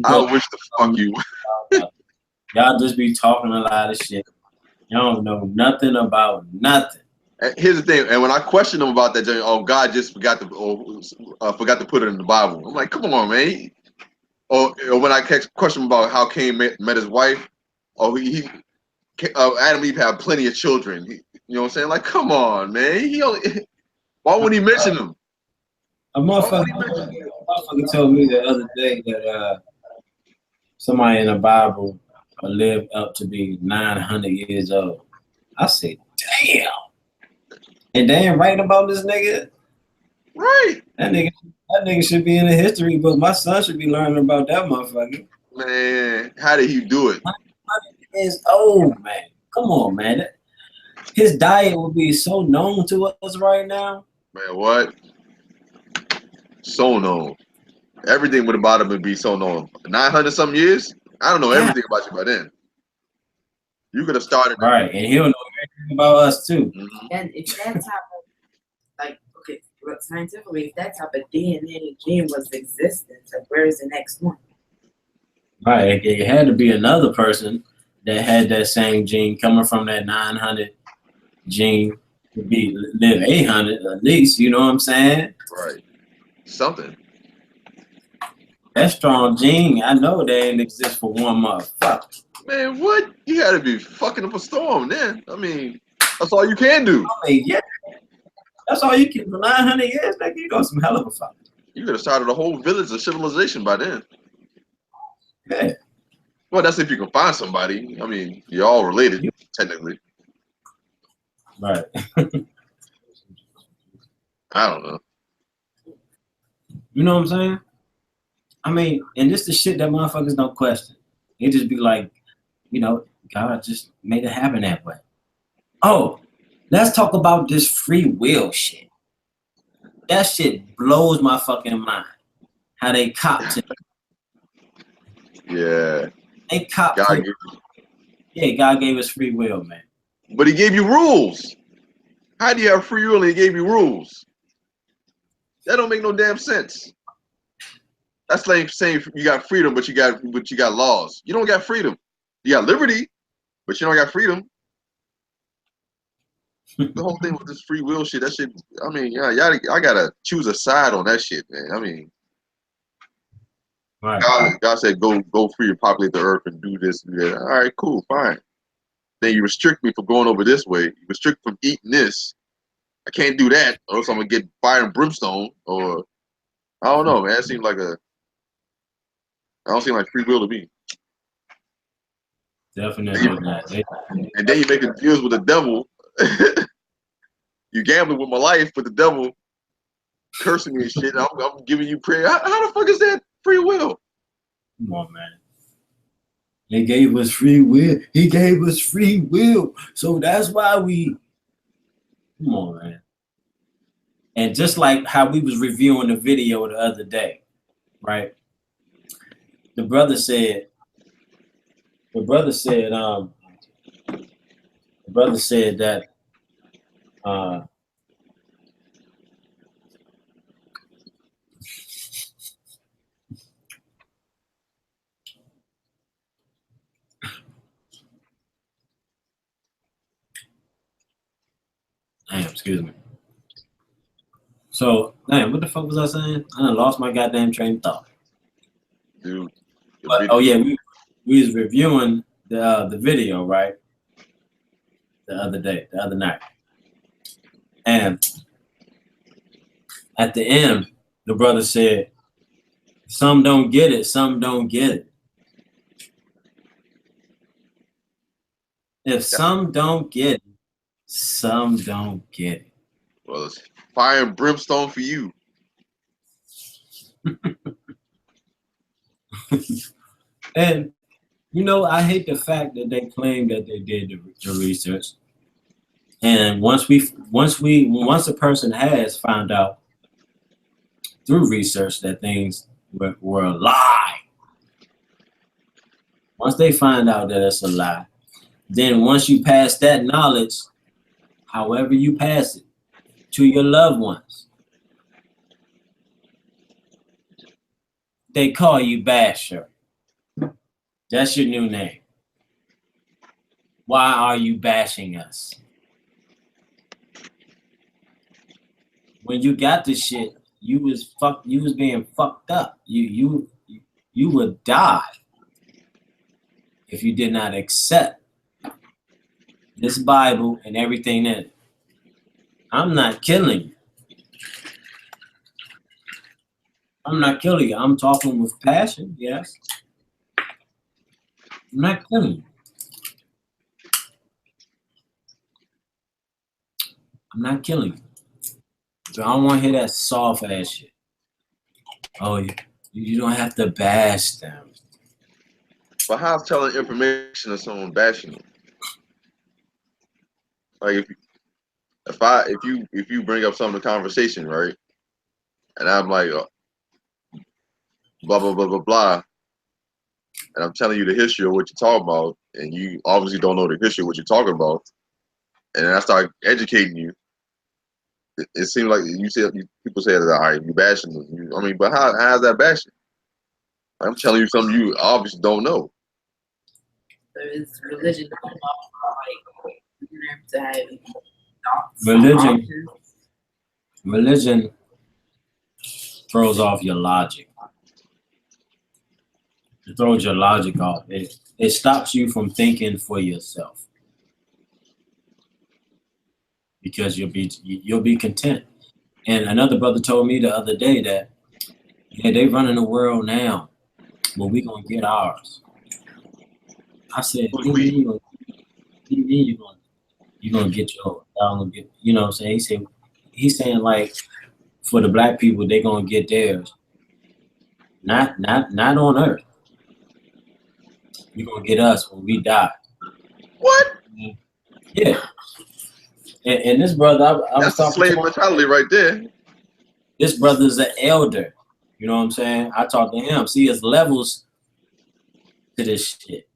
I wish the fuck you. Y'all just be talking a lot of shit. Y'all don't know nothing about nothing. And here's the thing, and when I question them about that, oh, God just forgot to put it in the Bible. I'm like, come on, man. Or when I question him about how Cain met his wife, oh, Adam and Eve had plenty of children. You know what I'm saying? Like, come on, man. Why wouldn't he mention them? A motherfucker told me the other day that somebody in the Bible lived up to be 900 years old. I said, damn. And they ain't writing about this nigga. Right. That nigga should be in the history book. My son should be learning about that motherfucker. Man, how did he do it? 900 years old, man. Come on, man. His diet would be so known to us right now. Man, what? So known. Everything about him would be so known. 900 some years? I don't know everything about you by then. You could have started. Right, and he'll know everything about us too. Mm-hmm. And if that type of, like, okay, look, scientifically, if that type of DNA gene was existent, like, where is the next one? Right, it had to be another person that had that same gene coming from that 900 gene to live 800 at least. You know what I'm saying? Right. Something. That strong gene, I know they didn't exist for one motherfucker. Man, what? You had to be fucking up a storm then. I mean, that's all you can do. I mean, yeah. That's all you can for 900 years, nigga. You know some hell of a fuck. You could have started a whole village of civilization by then. Yeah. Well, that's if you can find somebody. I mean, you're all related, technically. Right. I don't know. You know what I'm saying? I mean, and this the shit that motherfuckers don't question. They just be like, you know, God just made it happen that way. Oh, let's talk about this free will shit. That shit blows my fucking mind. How they cop to Yeah. They cop God to gave, Yeah, God gave us free will, man. but he gave you rules. How do you have free will and he gave you rules? That don't make no damn sense. That's like saying you got freedom, but you got laws. You don't got freedom. You got liberty, but you don't got freedom. The whole thing with this free will shit, that shit. I mean, yeah, I gotta choose a side on that shit, man. I mean, Right. God said go free and populate the earth and do this and that. All right, cool, fine. Then you restrict me from going over this way. You restrict from eating this. I can't do that, or else I'm gonna get fire and brimstone. Or I don't know, man. That seems like I don't seem like free will to me. Definitely not. And then you making deals with the devil. You gambling with my life with the devil, cursing me and shit. I'm giving you prayer. How the fuck is that free will? Come on, man. He gave us free will. He gave us free will. So that's why we. Come on, man. And just like how we was reviewing the video the other day, right? The brother said that damn, excuse me. So, damn, what the fuck was I saying? I done lost my goddamn train of thought. Dude. But, oh yeah, we was reviewing the video, right? The other night. And at the end, the brother said Some don't get it. Some don't get it. If some don't get it, some don't get it. Well, it's fire and brimstone for you. And you know, I hate the fact that they claim that they did the research. And once a person has found out through research that things were a lie, once they find out that it's a lie, then once you pass that knowledge, however you pass it to your loved ones, they call you Basher. That's your new name. Why are you bashing us? When you got the shit, you was being fucked up. You would die if you did not accept this Bible and everything in it. I'm not killing you. I'm not killing you. I'm talking with passion, yes. I'm not killing you. I'm not killing you. So I don't want to hear that soft ass shit. Oh, you don't have to bash them. But how's telling information to someone bashing them? Like if you bring up some of the conversation, right? And I'm like, blah blah blah blah blah, and I'm telling you the history of what you're talking about, and you obviously don't know the history of what you're talking about, and then I start educating you. It seems like people say that, all right, you bashing them. I mean, but how's that bashing? I'm telling you something you obviously don't know. So it's religion. Religion throws off your logic. It throws your logic off. It stops you from thinking for yourself. Because you'll be content. And another brother told me the other day that they running the world now, but we gonna get ours. I said, you gonna get yours. You know what I'm saying? He's saying like for the black people, they gonna get theirs. Not on earth. You're gonna get us when we die. What? Yeah. And this brother, I was talking talking slave to mentality right there. This brother's an elder. You know what I'm saying? I talked to him. See, there's levels to this shit.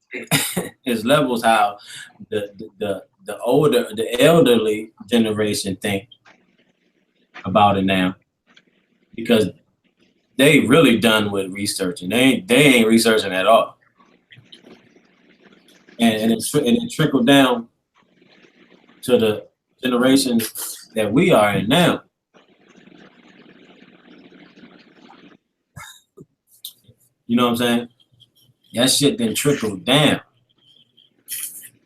There's levels how the elderly generation think about it now, because they really done with researching. They ain't researching at all, and it trickled down to the generation that we are in now. You know what I'm saying? That shit then trickled down.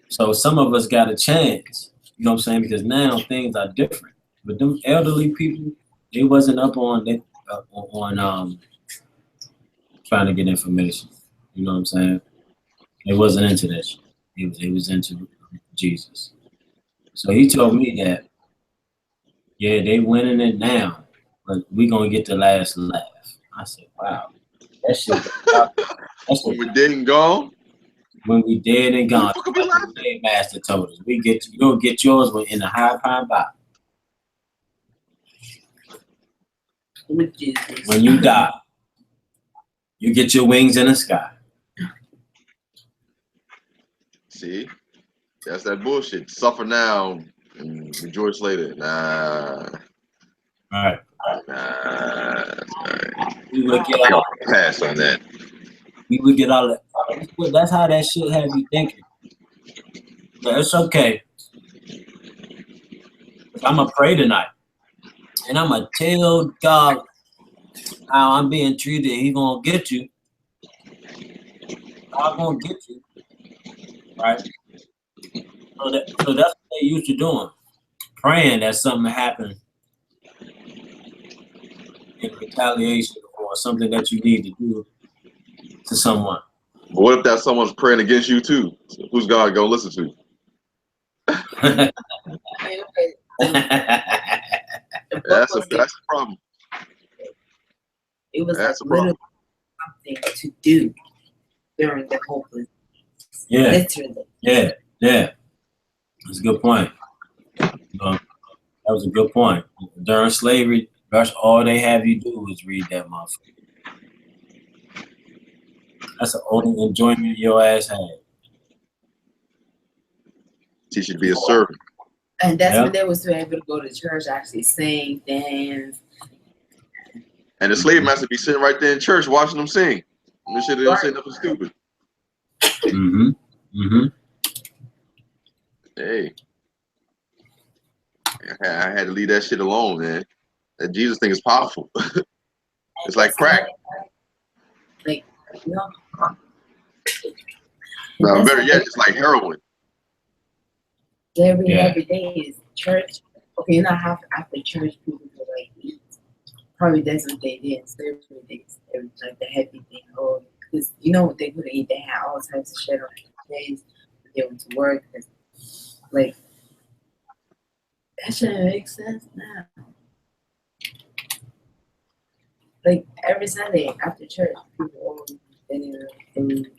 So some of us got a chance. You know what I'm saying? Because now things are different. But them elderly people, they wasn't up on trying to get information. You know what I'm saying? They wasn't into that shit. They was into Jesus. So he told me that, yeah, they winning it now, but we gonna get the last laugh. I said, wow, that shit. When we're dead and gone. When we dead and gone, the master told us, you'll get yours in the high pine bottom. When you die, you get your wings in the sky. See, that's that bullshit. Suffer now and rejoice later. Nah. All right. Nah. We would get all pass on that. We would get all that. That's how that shit have you thinking. But it's okay. I'm gonna pray tonight, and I'm gonna tell God how I'm being treated. He gonna get you. God gonna get you, right? So that's what they used to doing, praying that something happened in retaliation or something that you need to do to someone. But what if that someone's praying against you too? So who's God gonna listen to? I mean, okay, the book That's was a problem. it was That's a like problem. literally something to do during the hopeless. Yeah, Literally. yeah. That's a good point. That was a good point. During slavery, that's all they have you do is read that motherfucker. That's the only enjoyment your ass had. Teach you to be a servant. And that's Yeah. when they was able to go to church, actually sing, dance. And the slave master be sitting right there in church watching them sing. And this shit, they don't say nothing stupid. Mm-hmm. Mm-hmm. Hey. I had to leave that shit alone, man. That Jesus thing is powerful. It's like crack. Like, you know. No, That's better why yet, it's like heroin. every Yeah. day is church. Okay, you know how after church people go like eat. Probably that's what they did. Slavery days, it was like the heavy thing. Oh, because you know what they could eat? They had all types of shit on their days. They went to work. Like that shouldn't make sense now. Like every Sunday after church, people always dinner, food,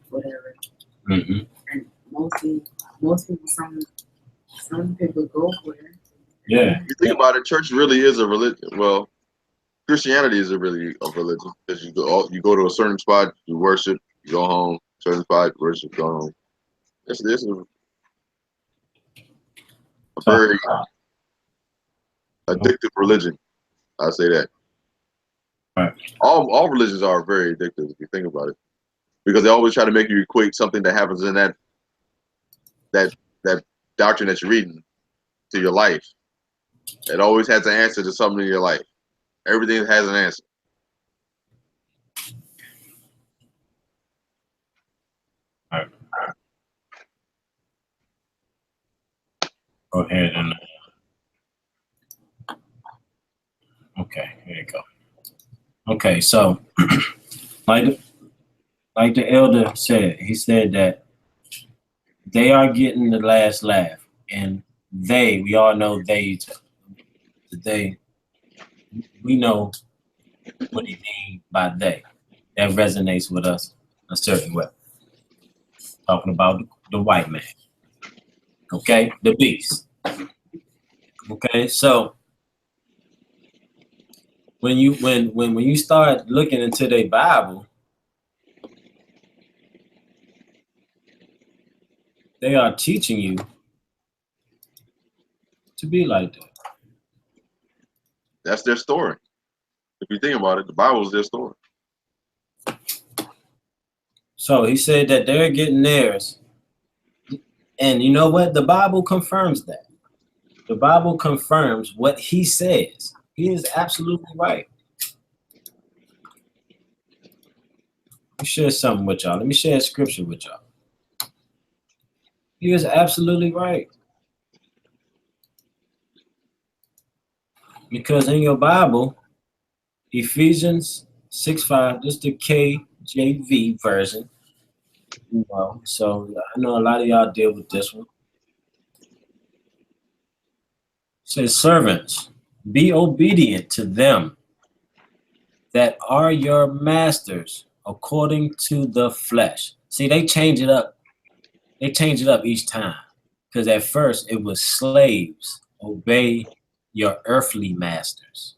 whatever. Mm-hmm. And most people, some people go for it. Yeah. If you think about it, church really is a religion. Well, Christianity is really a religion because you go to a certain spot, you worship, you go home. Certain spot, worship, go home. This is a very addictive religion. I say that. Right. All religions are very addictive if you think about it, because they always try to make you equate something that happens in that doctrine that you're reading to your life. It always has an answer to something in your life. Everything has an answer. All right. Go ahead and okay, here you go. Okay, so like the elder said, he said that they are getting the last laugh, and we all know they we know what he means by they. That resonates with us a certain way. Talking about the white man. Okay, the beast. Okay, so when you start looking into their Bible, they are teaching you to be like that. That's their story. If you think about it, the Bible is their story. So he said that they're getting theirs. And you know what? The Bible confirms that. The Bible confirms what he says. He is absolutely right. Let me share something with y'all. Let me share a scripture with y'all. He is absolutely right. Because in your Bible, Ephesians 6:5, this is the KJV version. You know, so I know a lot of y'all deal with this one. It says, servants, be obedient to them that are your masters according to the flesh. See, they change it up. They change it up each time. Because at first it was slaves, obey your earthly masters.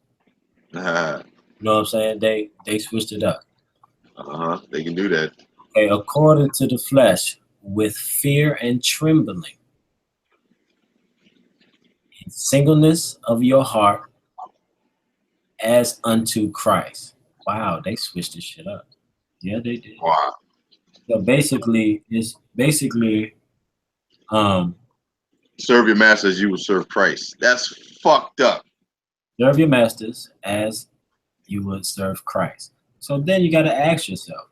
You know what I'm saying? They switched it up. They can do that. Okay, according to the flesh, with fear and trembling, in singleness of your heart, as unto Christ. Wow, they switched this shit up. Yeah, they did. Wow. So basically, Serve your master as you would serve Christ. That's fucked up. serve your masters as you would serve Christ. So then you got to ask yourself,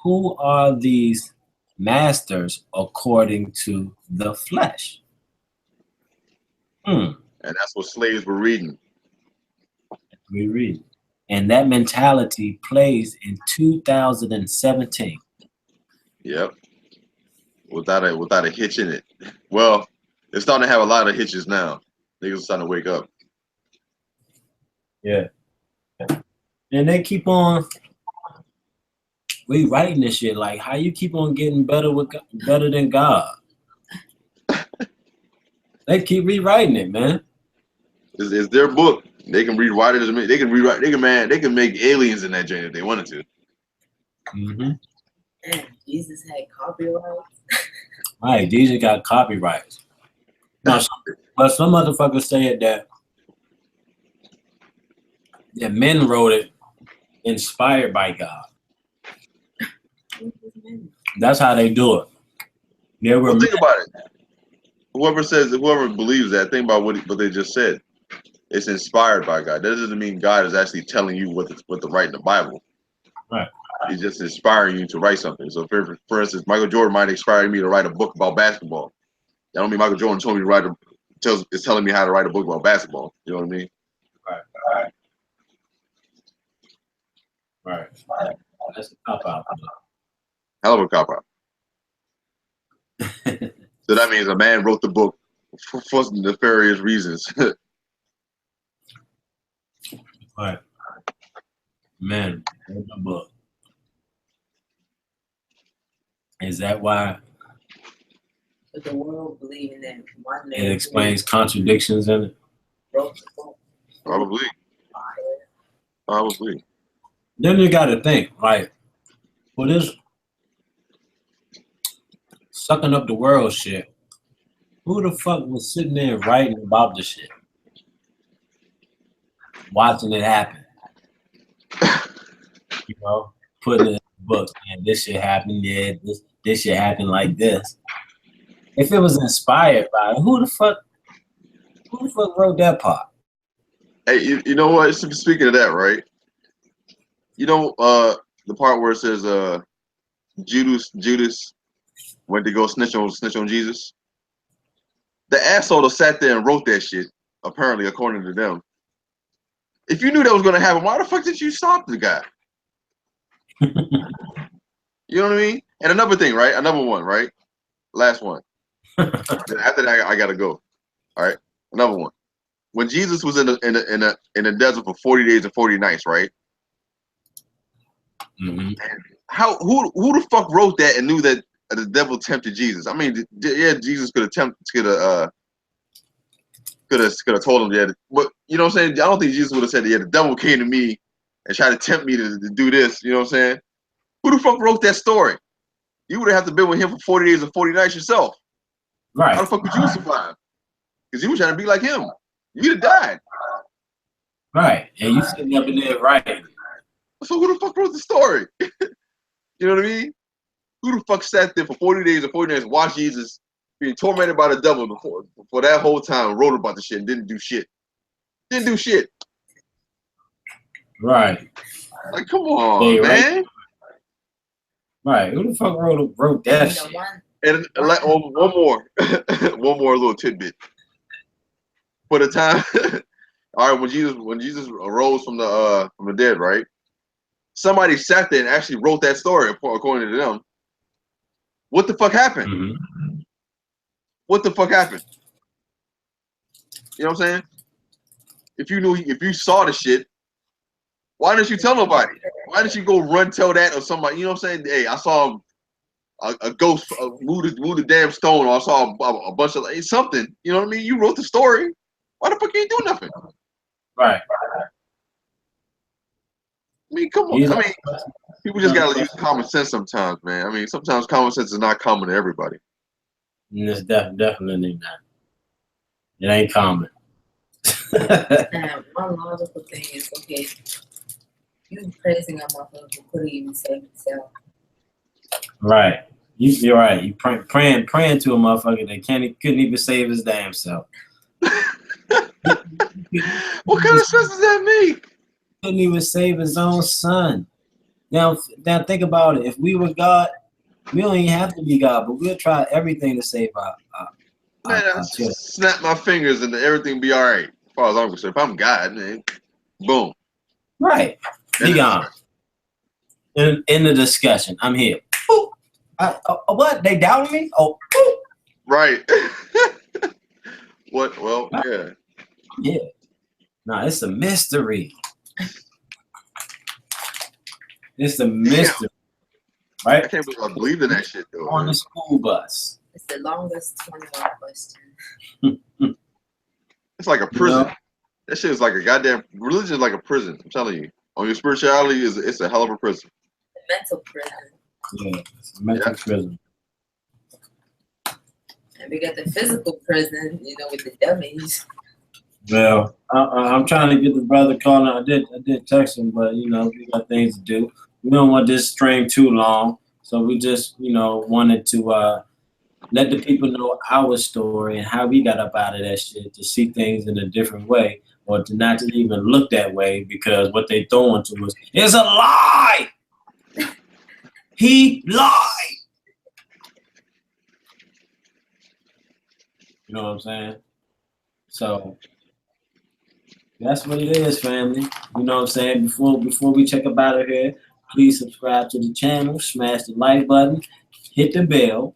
who are these masters according to the flesh? And that's what slaves were reading. We read. And that mentality plays in 2017. Yep. Without a hitch in it. Well, it's starting to have a lot of hitches now. Niggas are starting to wake up. Yeah. And they keep on rewriting this shit. Like, how you keep on getting better than God? They keep rewriting it, man. It's their book. They can rewrite it. They can rewrite. They can make aliens in that joint if they wanted to. Mm-hmm. And Jesus had copyrights. Right, Jesus got copyrights. Now, but some motherfuckers said that men wrote it inspired by God. That's how they do it. Well, think about it. Whoever believes that, think about what they just said. It's inspired by God. That doesn't mean God is actually telling you what to write in the Bible. Right. He's just inspiring you to write something. So, for instance, Michael Jordan might inspire me to write a book about basketball. That don't mean Michael Jordan told me to is telling me how to write a book about basketball. You know what I mean? Right. That's a cop out. Hell of a cop out. So that means a man wrote the book for nefarious reasons. Right. Man, wrote the book. Is that why? But the world believing that one man It explains contradictions in it. wrote the book. Probably. Then you got to think, like, for this sucking up the world shit, who the fuck was sitting there writing about this shit? Watching it happen. You know, putting it in the book, and this shit happened, yeah, this shit happened like this. If it was inspired by it, who the fuck wrote that part? Hey, you know what? Speaking of that, right? You know, the part where it says Judas went to go snitch on Jesus. The asshole that sat there and wrote that shit, apparently, according to them. If you knew that was gonna happen, why the fuck did you stop the guy? You know what I mean? And another thing, right? Another one, right? Last one. After that, I gotta go. All right. Another one. When Jesus was in the desert for 40 days and 40 nights, right? Mm-hmm. Who the fuck wrote that and knew that the devil tempted Jesus? I mean, yeah, Jesus could have told him that, but you know what I'm saying? I don't think Jesus would have said, yeah, the devil came to me and tried to tempt me to do this. You know what I'm saying? Who the fuck wrote that story? You would have to been with him for 40 days and 40 nights yourself. Right. How the fuck would you survive? Because you were trying to be like him. You'd have died. Right. And you sitting up in there writing. So who the fuck wrote the story? You know what I mean? Who the fuck sat there for 40 days and 40 nights and watched Jesus being tormented by the devil for that whole time, wrote about the shit and didn't do shit. Didn't do shit. Right. Like, come on, man. Right. Who the fuck wrote that shit? And one more. One more little tidbit. For the time, all right, when Jesus arose from the dead, right? Somebody sat there and actually wrote that story according to them. What the fuck happened? Mm-hmm. What the fuck happened? You know what I'm saying? If you saw the shit, why didn't you tell nobody? Why didn't you go run tell that or somebody? You know what I'm saying? Hey, I saw a ghost move the damn stone, or I saw a bunch of something. You know what I mean? You wrote the story. Why the fuck you ain't do nothing? Right. I mean, come on. I mean, people just gotta use common sense sometimes, man. I mean, sometimes common sense is not common to everybody. It's definitely not. It ain't common. And one logical thing is, okay, you praising a motherfucker who couldn't even save himself. Right. You're right. You praying to a motherfucker that couldn't even save his damn self. What kind of sense does that make? Couldn't even save his own son. Now think about it. If we were God, we don't even have to be God, but we'll try everything to save our children. Snap my fingers and everything be all right. As far as I'm concerned, if I'm God, man, boom. Right. Be gone. In the discussion, I'm here. Boop. What? They doubted me? Oh, boop. Right. What? Well, Right. yeah. Yeah. No, it's a mystery. It's a mystery, I right? can't believe I believed in that shit though. On Man. the school bus. It's the longest 21 question. It's like a prison. know? That shit is like a goddamn religion is like a prison. I'm telling you. On your spirituality it's a hell of a prison. The mental prison. Yeah, it's a mental prison. And we got the physical prison, you know, with the dummies. Well, I'm trying to get the brother calling. I did text him, but you know, we got things to do. We don't want this stream too long, so we just, you know, wanted to let the people know our story and how we got up out of that shit, to see things in a different way, or to not to even look that way, because what they throwing to us is a lie. He lied. You know what I'm saying? So that's what it is, family. You know what I'm saying? Before we check up out of here, please subscribe to the channel, smash the like button, hit the bell,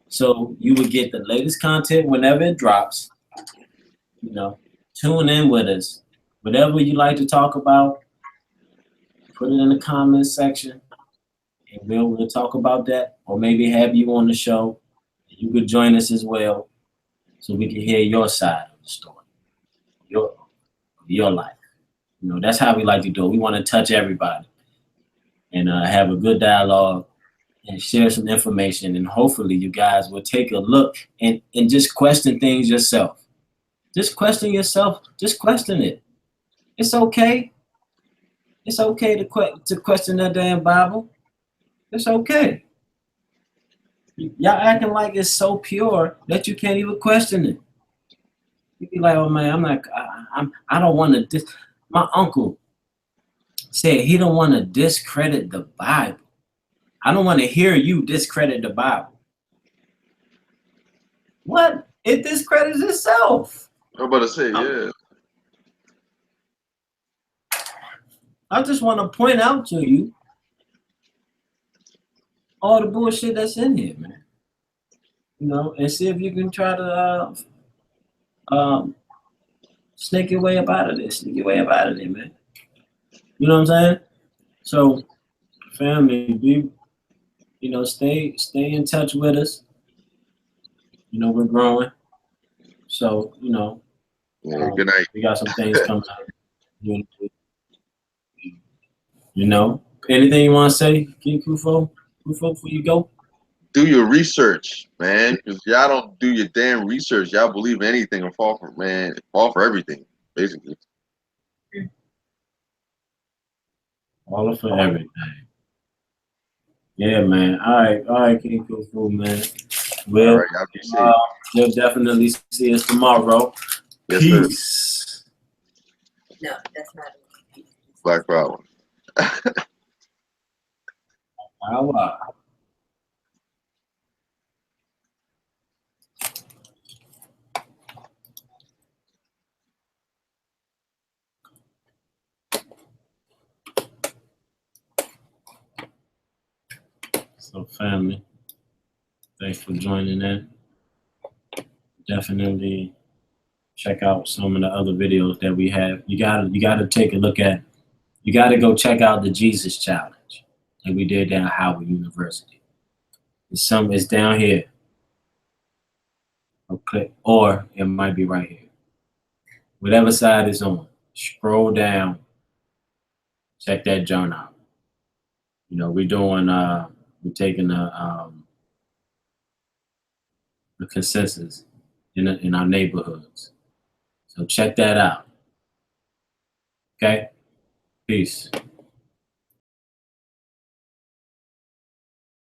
so you will get the latest content whenever it drops. You know, tune in with us. Whatever you like to talk about, put it in the comments section, and we'll talk about that, or maybe have you on the show. You could join us as well, so we can hear your side of the story, your life. You know, that's how we like to do it. We want to touch everybody and have a good dialogue and share some information. And hopefully you guys will take a look and just question things yourself. Just question yourself. Just question it. It's okay. It's okay to question that damn Bible. It's okay. Y'all acting like it's so pure that you can't even question it. You be like, oh man, I don't want to. My uncle said he don't want to discredit the Bible. I don't want to hear you discredit the Bible. What? It discredits itself. I'm about to say, yeah. I just want to point out to you all the bullshit that's in here, man. You know, and see if you can try to snake your way up out of this. Sneak your way up out of there, man. You know what I'm saying? So, family, stay in touch with us. You know, we're growing. So, Yeah, good night. We got some things coming up. You know, anything you want to say, King Kufo? Kufo, before you go? Do your research, man. Because y'all don't do your damn research. Y'all believe anything and fall for everything, basically. All for everything. Yeah, man. All right, King Kufo, man. Well, all right, y'all be safe. You'll definitely see us tomorrow. Yes, Peace. Sir. No, that's not it. Black Power. Wow. So, family, thanks for joining in. Definitely check out some of the other videos that we have. You gotta take a look at. You gotta go check out the Jesus Challenge that we did down at Howard University. It's down here. Okay, or it might be right here. Whatever side is on, scroll down. Check that journal out. You know, we're taking the consensus in our neighborhoods. So check that out. Okay? Peace.